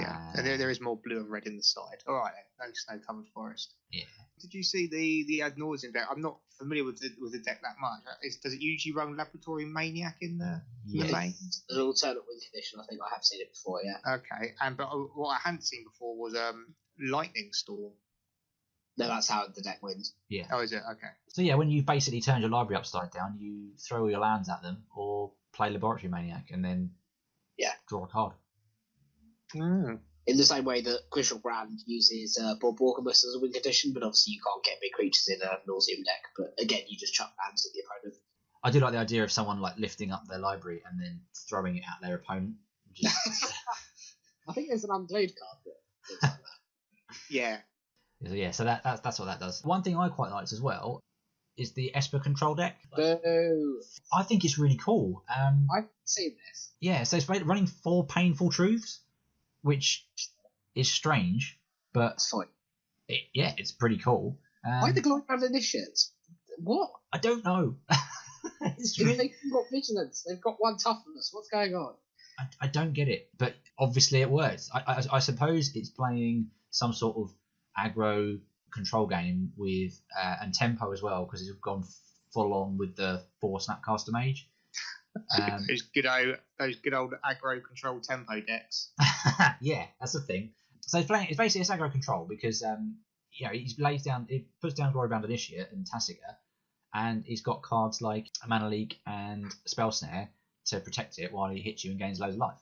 Yeah, there is more blue and red in the side. All right, no snow-covered forest. Yeah. Did you see the Ad Nauseam deck? I'm not familiar with the deck that much. Does it usually run Laboratory Maniac in the lanes? An alternate win condition. I think I have seen it before. Yeah. Okay, but what I hadn't seen before was Lightning Storm. No, that's how the deck wins. Yeah. Oh, is it? Okay. So yeah, when you basically turn your library upside down, you throw all your lands at them or play Laboratory Maniac and then draw a card. Mm. In the same way that Griselbrand uses Bob Walkermus as a win condition, but obviously you can't get big creatures in a Nauseam deck. But again, you just chuck lands at the opponent. I do like the idea of someone like lifting up their library and then throwing it at their opponent. I think there's an unplayed card that looks like that. Yeah. Yeah, so that's what that does. One thing I quite liked as well is the Esper Control deck. Boo. I think it's really cool. I've seen this. Yeah, so it's running 4 Painful Truths, which is strange But That's fine. it's pretty cool. Why the Glory Bound Initiates? What? I don't know. They've got vigilance. They've got one toughness. What's going on? I don't get it, but obviously it works. I suppose it's playing some sort of aggro control game with and tempo as well, because it's gone full on with the 4 Snapcaster Mage. Those good old aggro control tempo decks. Yeah, that's the thing. So it's basically it's aggro control because he puts down Glory Bound Initiate and Tasiga, and he's got cards like Mana Leak and Spell Snare to protect it while he hits you and gains loads of life,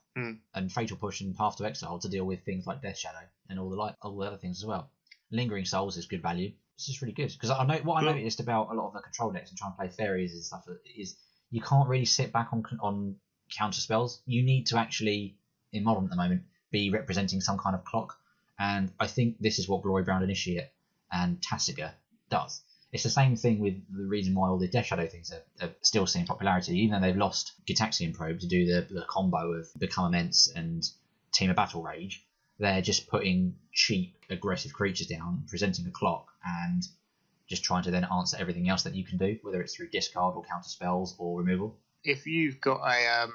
and Fatal Push and Path to Exile to deal with things like Death Shadow and all the other things as well. Lingering Souls is good value. This is really good because I noticed about a lot of the control decks and trying to play fairies and stuff is you can't really sit back on counter spells. You need to actually, in Modern at the moment, be representing some kind of clock, and I think this is what Glory Bound Initiate and Tasiga does. It's the same thing with the reason why all the Death Shadow things are still seeing popularity, even though they've lost Gitaxian Probe to do the combo of Become Immense and Team of Battle Rage. They're just putting cheap, aggressive creatures down, presenting a clock, and just trying to then answer everything else that you can do, whether it's through discard or counter spells or removal. If you've got a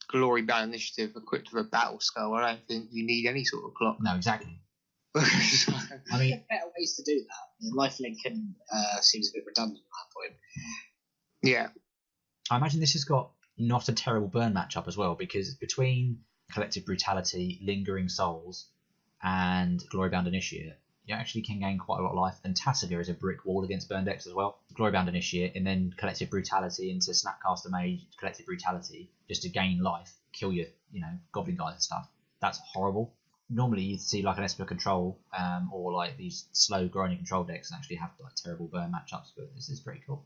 Glory Bound Initiative equipped with a Battle Skull, I don't think you need any sort of clock. No, exactly. I mean, better ways to do that. Lifelink seems a bit redundant at that point. Yeah. I imagine this has got not a terrible burn matchup as well, because between Collective Brutality, Lingering Souls, and Glory Bound Initiate, you actually can gain quite a lot of life. And Tasiga is a brick wall against burn decks as well. Glory Bound Initiate, and then Collective Brutality into Snapcaster Mage, Collective Brutality, just to gain life, kill your, Goblin guys and stuff. That's horrible. Normally you'd see like an Esper Control or like these slow grinding control decks and actually have like terrible burn matchups, but this is pretty cool.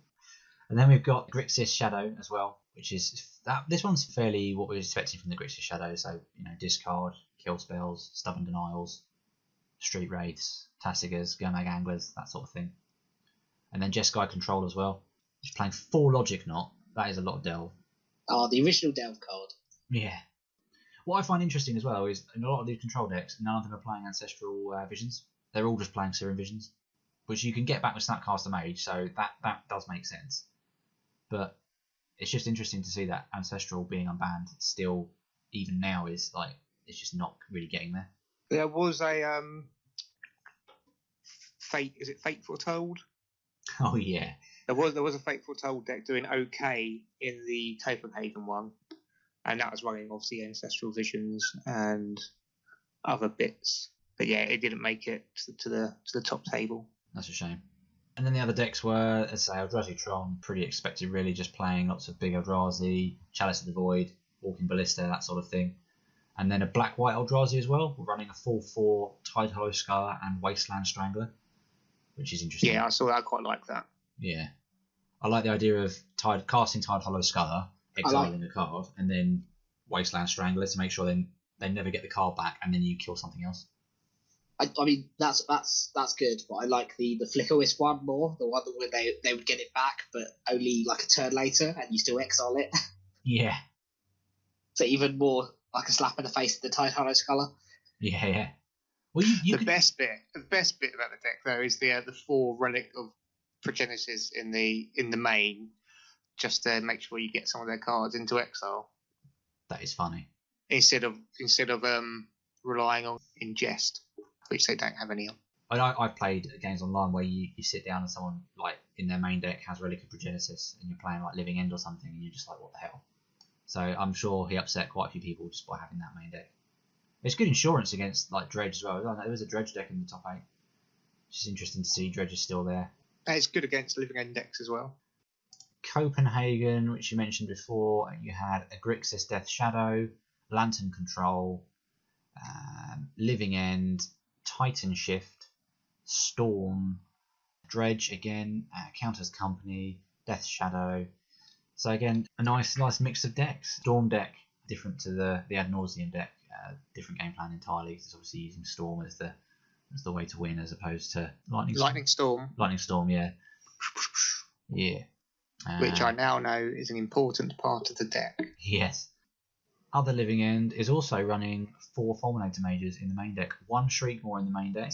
And then we've got Grixis Shadow as well, which is this one's fairly what we're expecting from the Grixis Shadow. So discard, kill spells, Stubborn Denials, Street Wraiths, Tasigas, Gurmag Anglers, that sort of thing. And then Jeskai Control as well. Just playing 4 Logic Knot. That is a lot of delve. Oh, the original delve card. Yeah. What I find interesting as well is in a lot of these control decks, none of them are playing Ancestral Visions. They're all just playing Serum Visions, which you can get back with Snapcaster Mage, so that does make sense. But it's just interesting to see that Ancestral being unbanned still, even now, is like it's just not really getting there. There was a Fate. Is it Fate Foretold? Oh yeah. There was a Fate Foretold deck doing okay in the Copenhagen one. And that was running obviously Ancestral Visions and other bits, but yeah, it didn't make it to the top table. That's a shame. And then the other decks were, as I say, Eldrazi Tron, pretty expected really, just playing lots of big Eldrazi, Chalice of the Void, Walking Ballista, that sort of thing. And then a black-white Eldrazi as well, running a 4/4 Tide Hollow Scar and Wasteland Strangler, which is interesting. Yeah, I saw that. I quite like that. Yeah, I like the idea of casting Tide Hollow Scar, exiling a card, and then Wasteland Strangler to make sure they never get the card back, and then you kill something else. I mean that's good, but I like the Flicker Wisp one more, the one where they would get it back, but only like a turn later, and you still exile it. Yeah. So even more like a slap in the face of the Tide Hollow Sculler. Yeah. Well, the best bit about the deck though is the 4 Relic of Progenesis in the main, just to make sure you get some of their cards into exile. That is funny. Instead of relying on Ingest, which they don't have any on. I've played games online where you sit down and someone like in their main deck has Relic of Progenesis and you're playing like Living End or something and you're just like, what the hell? So I'm sure he upset quite a few people just by having that main deck. It's good insurance against like Dredge as well. There was a Dredge deck in the top 8. It's just interesting to see Dredge is still there. And it's good against Living End decks as well. Copenhagen, which you mentioned before, you had a Grixis Death Shadow, Lantern Control, Living End, Titan Shift, Storm, Dredge again, Counters Company, Death Shadow. So again, a nice mix of decks. Storm deck, different to the Ad Nauseam deck, different game plan entirely. It's obviously using Storm as the way to win as opposed to Lightning Storm. Lightning Storm, yeah. Yeah. Which I now know is an important part of the deck. Yes. Other Living End is also running 4 Fulminator Mages in the main deck, 1 Shriekmaw in the main deck.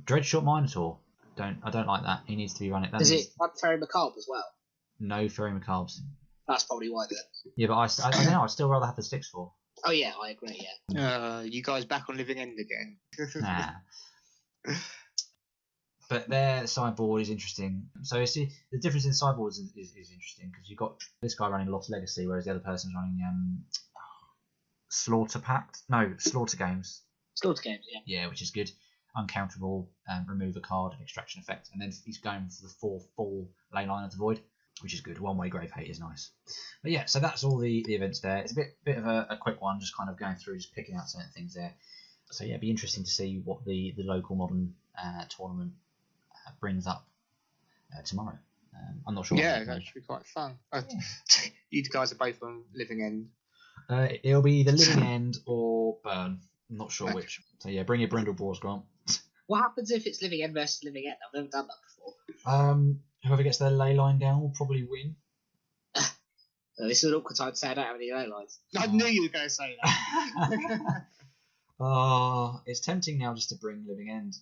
Dreadshot Minotaur. I don't like that. He needs to be running. Is it one Fairy Macabre as well? No Fairy Macabres. That's probably why then. Yeah, but I don't know. I'd still rather have the 6/4. Oh yeah, I agree. Yeah. You guys back on Living End again? Nah. But their sideboard is interesting. So you see, the difference in sideboards is interesting because you've got this guy running Lost Legacy, whereas the other person's running Slaughter Pact. No, Slaughter Games. Slaughter Games, yeah. Yeah, which is good. Uncounterable, remove a card, extraction effect, and then he's going for the 4 full Leyline of the Void, which is good. One-way Grave Hate is nice. But yeah, so that's all the events there. It's a bit of a quick one, just kind of going through, just picking out certain things there. So yeah, it'd be interesting to see what the local modern tournament brings up tomorrow. I'm not sure. Yeah, that should be quite fun. You guys are both on Living End. It'll be the Living End or Burn. I'm not sure which. So yeah, bring your Brindle Boars, Grant. What happens if it's Living End versus Living End? I've never done that before. Whoever gets their ley line down will probably win. This is an awkward time to say I don't have any ley lines. I knew you were going to say that. It's tempting now just to bring Living End.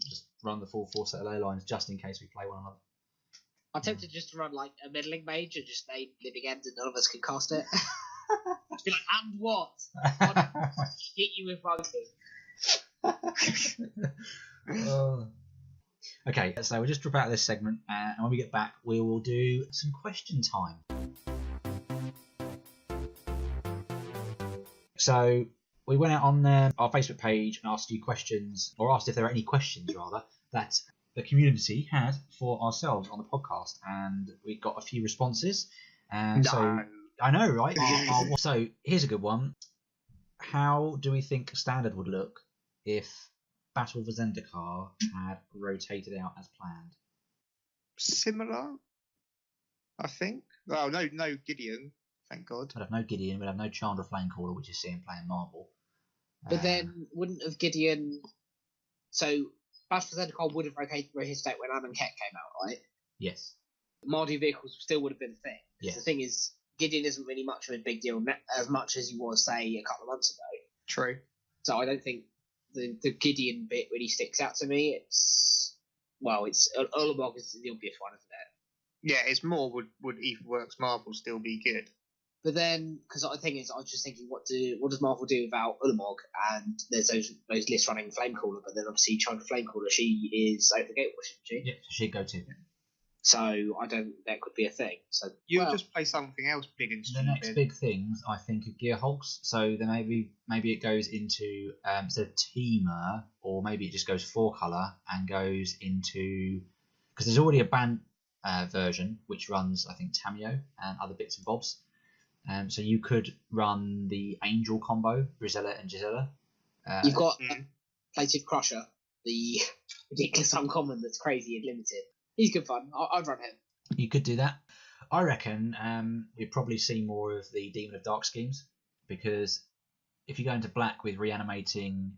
Just run the full 4 set of ley lines just in case we play one another. I'm tempted just to run like a middling mage and just name Living End and none of us can cast it. Just be like, and what? Hit you with rugby. Okay, so we'll just drop out of this segment, and when we get back, we will do some question time. So we went out on our Facebook page and asked you questions, or asked if there are any questions rather that the community had for ourselves on the podcast, and we got a few responses. So I know, right? So here's a good one. How do we think Standard would look if Battle for Zendikar had rotated out as planned? Similar, I think. Well, no Gideon, thank God. We'd have no Gideon, we'd have no Chandra Flamecaller, which is seeing playing Marvel. But then, wouldn't have Gideon... So, Battle for Zendikar would have rotated out when Adam Keck came out, right? Yes. Mardu vehicles still would have been a thing. Yes. The thing is, Gideon isn't really much of a big deal as much as he was, say, a couple of months ago. True. So I don't think the Gideon bit really sticks out to me. It's Ulamog is the obvious one, isn't it? Yeah, it's more would Ethan Works Marvel still be good? But then, because the thing is, I was just thinking, what does Marvel do without Ulamog? And there's those lists running Flamecaller, but then obviously Chandra Flamecaller, she is over the gateway, shouldn't she? Yeah, she'd go too. So I don't. That could be a thing. So you'll just play something else big and stupid. The next big things, I think, are Gear Hulks. So then maybe it goes into instead of Teamer, or maybe it just goes 4-color and goes into, because there's already a band version which runs, I think, Tamio and other bits and bobs. So you could run the Angel combo, Brizella and Gisela. You've got Plated Crusher, the ridiculous uncommon that's crazy and limited. He's good fun. I'd run him. You could do that. I reckon we'd probably see more of the Demon of Dark schemes, because if you go into black with reanimating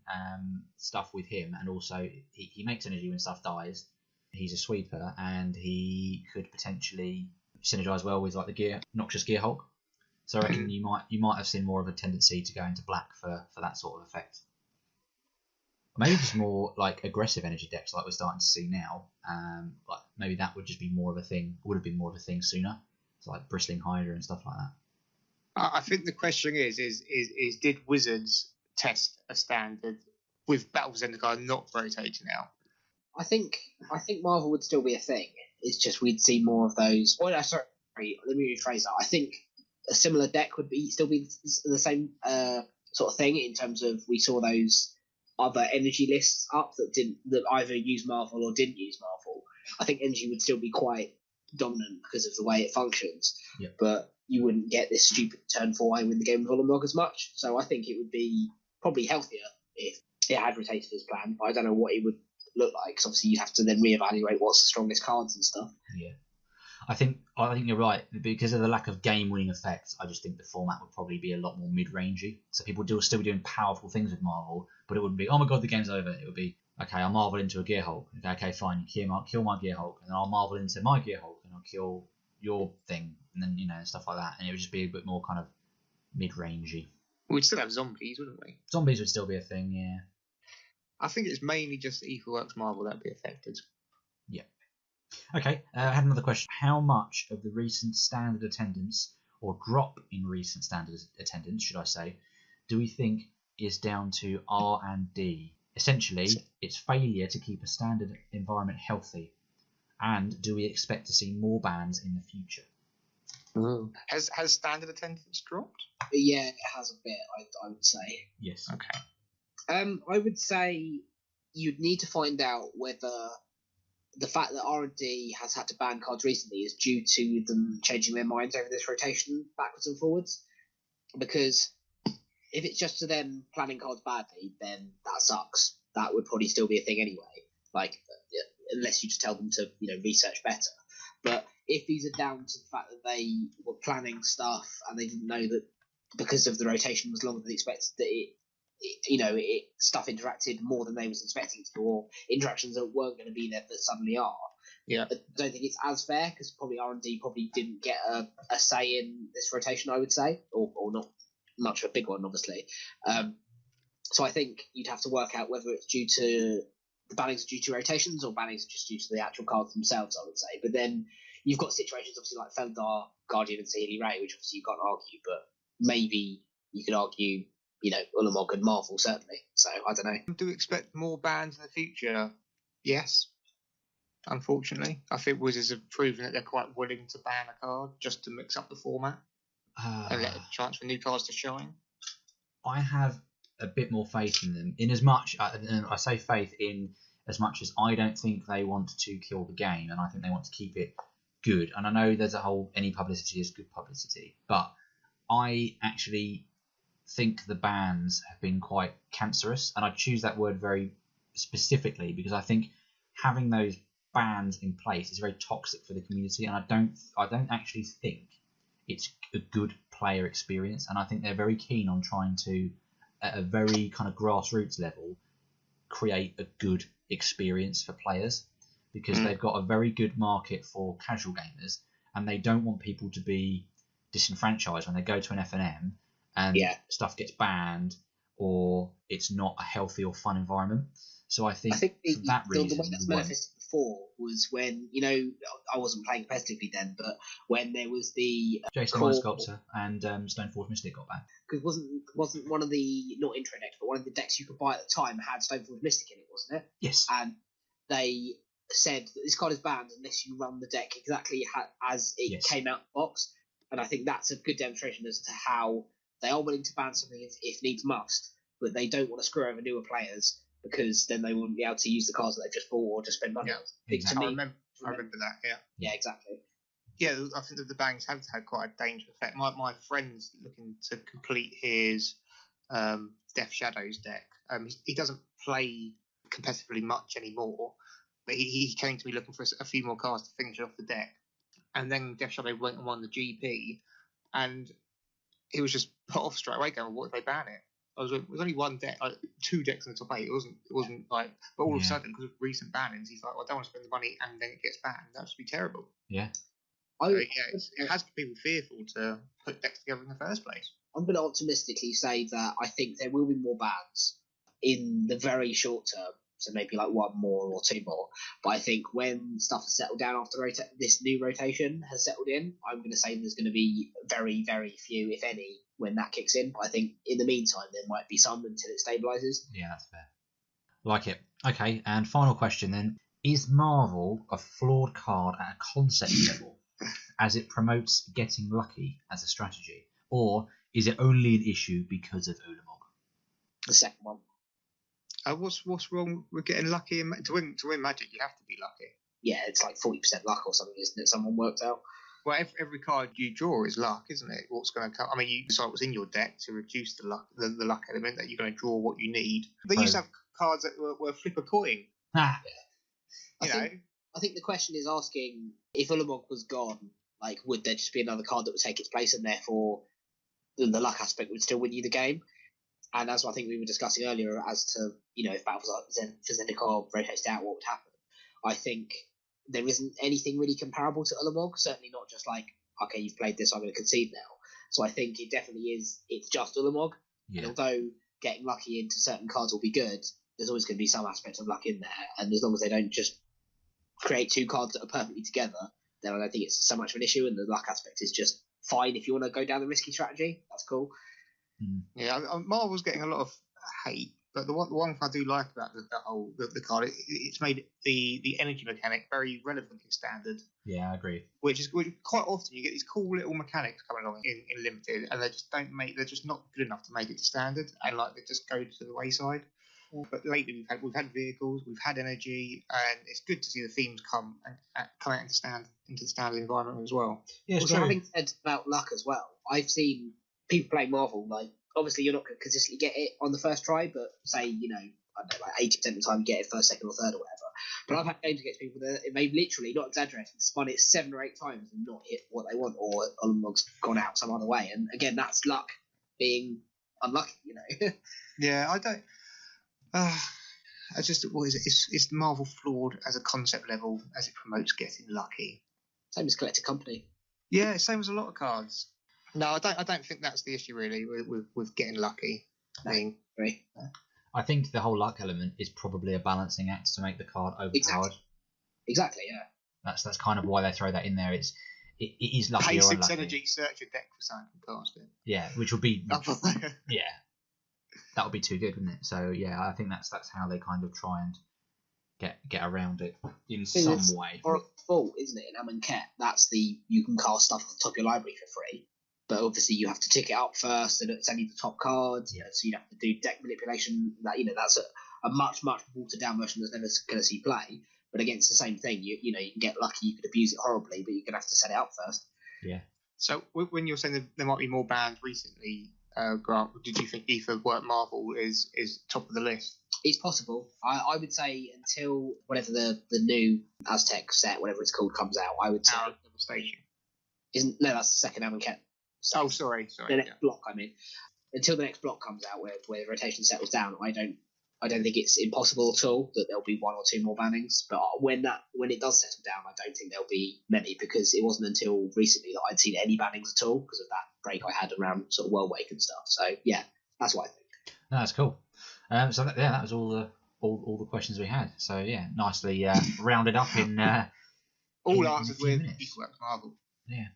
stuff with him, and also he makes energy when stuff dies, he's a sweeper, and he could potentially synergize well with like the Noxious Gear Hulk. So I reckon you might have seen more of a tendency to go into black for that sort of effect. Maybe just more like aggressive energy decks like we're starting to see now. Like maybe that would just be more of a thing. Would have been more of a thing sooner. So like Bristling Hydra and stuff like that. I think the question is did Wizards test a standard with Battle for Zendikar not rotating out? I think Marvel would still be a thing. It's just we'd see more of those. Well, no, sorry, let me rephrase that. I think a similar deck would still be the same sort of thing in terms of we saw those other energy lists up that either use Marvel or didn't use Marvel. I think energy would still be quite dominant because of the way it functions. Yep. But you wouldn't get this stupid turn 4 I win the game with Ulamog as much. So I think it would be probably healthier if it had rotated as planned. But I don't know what it would look like, because obviously you'd have to then reevaluate what's the strongest cards and stuff. Yeah. I think you're right. Because of the lack of game-winning effects, I just think the format would probably be a lot more mid-rangey. So people still be doing powerful things with Marvel, but it wouldn't be, oh my god, the game's over. It would be, okay, I'll Marvel into a Gear Hulk. Okay, fine, kill my Gear Hulk, and then I'll Marvel into my Gear Hulk, and I'll kill your thing, and then, stuff like that. And it would just be a bit more kind of mid-rangey. We'd still have zombies, wouldn't we? Zombies would still be a thing, yeah. I think it's mainly just Etherworks Marvel that'd be affected. Yeah. Okay, I had another question. How much of the recent standard attendance, or drop in recent standard attendance, should I say, do we think is down to R&D? Essentially, it's failure to keep a standard environment healthy. And do we expect to see more bans in the future? Ooh. Has standard attendance dropped? Yeah, it has a bit, I would say. Yes. Okay. I would say you'd need to find out whether the fact that R&D has had to ban cards recently is due to them changing their minds over this rotation backwards and forwards. Because if it's just to them planning cards badly, then that sucks. That would probably still be a thing anyway. Like, unless you just tell them to, research better. But if these are down to the fact that they were planning stuff and they didn't know that because of the rotation was longer than expected, that stuff interacted more than they was expecting to, or interactions that weren't going to be there but suddenly are. Yeah. I don't think it's as fair because probably R&D probably didn't get a say in this rotation, I would say, or not much of a big one, obviously. So I think you'd have to work out whether it's due to the bannings are due to rotations or bannings are just due to the actual cards themselves, I would say. But then you've got situations obviously like Feldar, Guardian, and Sealy Ray, which obviously you can't argue, but maybe you could argue, Ulamog and Marvel, certainly. So I don't know. Do we expect more bans in the future? Yes. Unfortunately, I think Wizards have proven that they're quite willing to ban a card just to mix up the format and let a chance for new cards to shine. I have a bit more faith in them, in as much, and I say faith in as much as I don't think they want to kill the game, and I think they want to keep it good. And I know there's a whole any publicity is good publicity, but I actually think the bans have been quite cancerous, and I choose that word very specifically because I think having those bans in place is very toxic for the community, and I don't actually think it's a good player experience, and I think they're very keen on trying to, at a very kind of grassroots level, create a good experience for players because they've got a very good market for casual gamers, and they don't want people to be disenfranchised when they go to an FNM and stuff gets banned or it's not a healthy or fun environment. So I think for that reason, the way that's manifested before was when, I wasn't playing competitively then, but when there was the Jason White Sculptor and Stoneforge Mystic got banned. Because wasn't one of the, not intro decks, but one of the decks you could buy at the time had Stoneforge Mystic in it, wasn't it? Yes. And they said that this card is banned unless you run the deck exactly as it came out of the box. And I think that's a good demonstration as to how they are willing to ban something if needs must, but they don't want to screw over newer players because then they wouldn't be able to use the cards that they've just bought or just spend money on. Exactly. I remember that, yeah. Yeah, exactly. Yeah, I think that the bangs have had quite a dangerous effect. My friend's looking to complete his Death Shadows deck. He doesn't play competitively much anymore, but he came to me looking for a few more cards to finish off the deck. And then Death Shadow went and won the GP, and he was just put off straight away going, what if they ban it? It was only one deck, like 2 decks in the top 8. It wasn't like, but all of a sudden, because of recent bannings, he's like, well, I don't want to spend the money and then it gets banned. That would be terrible. Yeah. So, it has people fearful to put decks together in the first place. I'm going to optimistically say that I think there will be more bans in the very short term. So maybe like 1 more or 2 more. But I think when stuff has settled down after this new rotation has settled in, I'm going to say there's going to be very, very few, if any, when that kicks in. But I think in the meantime, there might be some until it stabilises. Yeah, that's fair. Like it. Okay, and final question then. Is Marvel a flawed card at a concept level as it promotes getting lucky as a strategy? Or is it only an issue because of Ulamog? The second one. What's wrong with getting lucky? To win Magic, you have to be lucky. Yeah, it's like 40% luck or something, isn't it? Someone worked out. Well, every card you draw is luck, isn't it? What's going to come? I mean, you decide what's in your deck to reduce the luck element that you're going to draw what you need. They used to have cards that were flip a coin. I think the question is asking if Ulamog was gone, like, would there just be another card that would take its place, and therefore the luck aspect would still win you the game? And as I think we were discussing earlier, as to, if Battle for Zendikar rotates out, what would happen? I think there isn't anything really comparable to Ulamog, certainly not just like, okay, you've played this, I'm going to concede now. So I think it definitely is, it's just Ulamog. Yeah. And although getting lucky into certain cards will be good, there's always going to be some aspect of luck in there. And as long as they don't just create two cards that are perfectly together, then I don't think it's so much of an issue. And the luck aspect is just fine if you want to go down the risky strategy. That's cool. Yeah, Marvel's getting a lot of hate, but the one thing I do like about the card, it's made the energy mechanic very relevant in standard. Yeah, I agree. Which quite often you get these cool little mechanics coming along in limited, and they're just not good enough to make it to standard, and like they just go to the wayside. But lately we've had vehicles, we've had energy, and it's good to see the themes come out into the standard environment as well. Yeah, also, having said about luck as well, I've seen people playing Marvel, like, obviously you're not going to consistently get it on the first try, but say, I don't know, like 80% of the time you get it first, second or third or whatever. But I've had games against people that they've literally, not exaggerating, spun it 7 or 8 times and not hit what they want, or almost gone out some other way. And again, that's luck being unlucky, Yeah, I don't... Is Marvel flawed as a concept level as it promotes getting lucky? Same as Collected Company. Yeah, same as a lot of cards. No, I don't think that's the issue really with getting lucky. I think the whole luck element is probably a balancing act to make the card overpowered. Exactly, yeah. That's kind of why they throw that in there. It is lucky Pay or 6 unlucky. energy, search your deck for something and cast it. Yeah, which would be yeah, that would be too good, wouldn't it? So yeah, I think that's how they kind of try and get around it in some way. Or fault, isn't it? In Amonkhet, that's you can cast stuff off the top of your library for free, but obviously you have to tick it up first, and it's only the top cards. Yeah. So you'd have to do deck manipulation. That's a much watered down version that's never going to see play. But again, it's the same thing. You can get lucky, you could abuse it horribly, but you're going to have to set it up first. Yeah. So when you're saying that there might be more bans recently, Grant, did you think Ether Work Marvel is top of the list? It's possible. I would say until whatever the new Aztec set, whatever it's called, comes out, I would say. Hour of Devastation. No, that's the second Amonkhet. Oh, sorry. The next block, I mean. Until the next block comes out where the rotation settles down, I don't think it's impossible at all that there'll be 1 or 2 more bannings. But when it does settle down, I don't think there'll be many, because it wasn't until recently that I'd seen any bannings at all because of that break I had around sort of World Wake and stuff. So yeah, that's what I think. No, that's cool. So that was all the questions we had. So yeah, nicely rounded up in all answered with Ether Work Marvel. Yeah.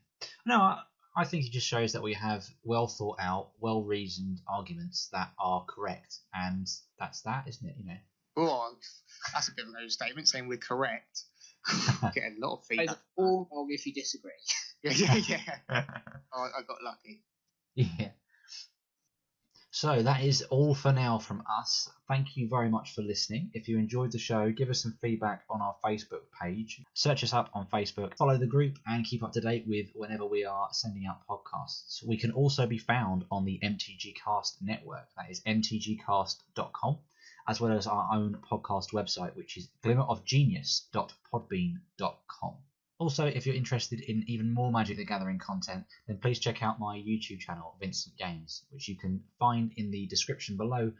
No, I think it just shows that we have well thought out, well reasoned arguments that are correct, and that's that, isn't it? Oh, that's a bit of an overstatement saying we're correct. Get a lot of feedback. It's all wrong if you disagree. Yeah. I got lucky. Yeah. So that is all for now from us. Thank you very much for listening. If you enjoyed the show, give us some feedback on our Facebook page. Search us up on Facebook, follow the group, and keep up to date with whenever we are sending out podcasts. We can also be found on the MTG Cast network. That is mtgcast.com, as well as our own podcast website, which is glimmerofgenius.podbean.com. Also, if you're interested in even more Magic the Gathering content, then please check out my YouTube channel, Vincent Games, which you can find in the description below,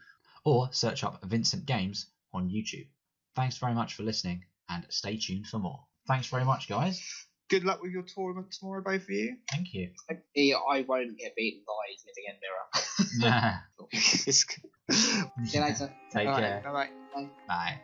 or search up Vincent Games on YouTube. Thanks very much for listening, and stay tuned for more. Thanks very much, guys. Good luck with your tournament tomorrow, both of you. Thank you. I won't get beaten by Living End Mirror. It's good. See you later. Take care. Bye. Bye.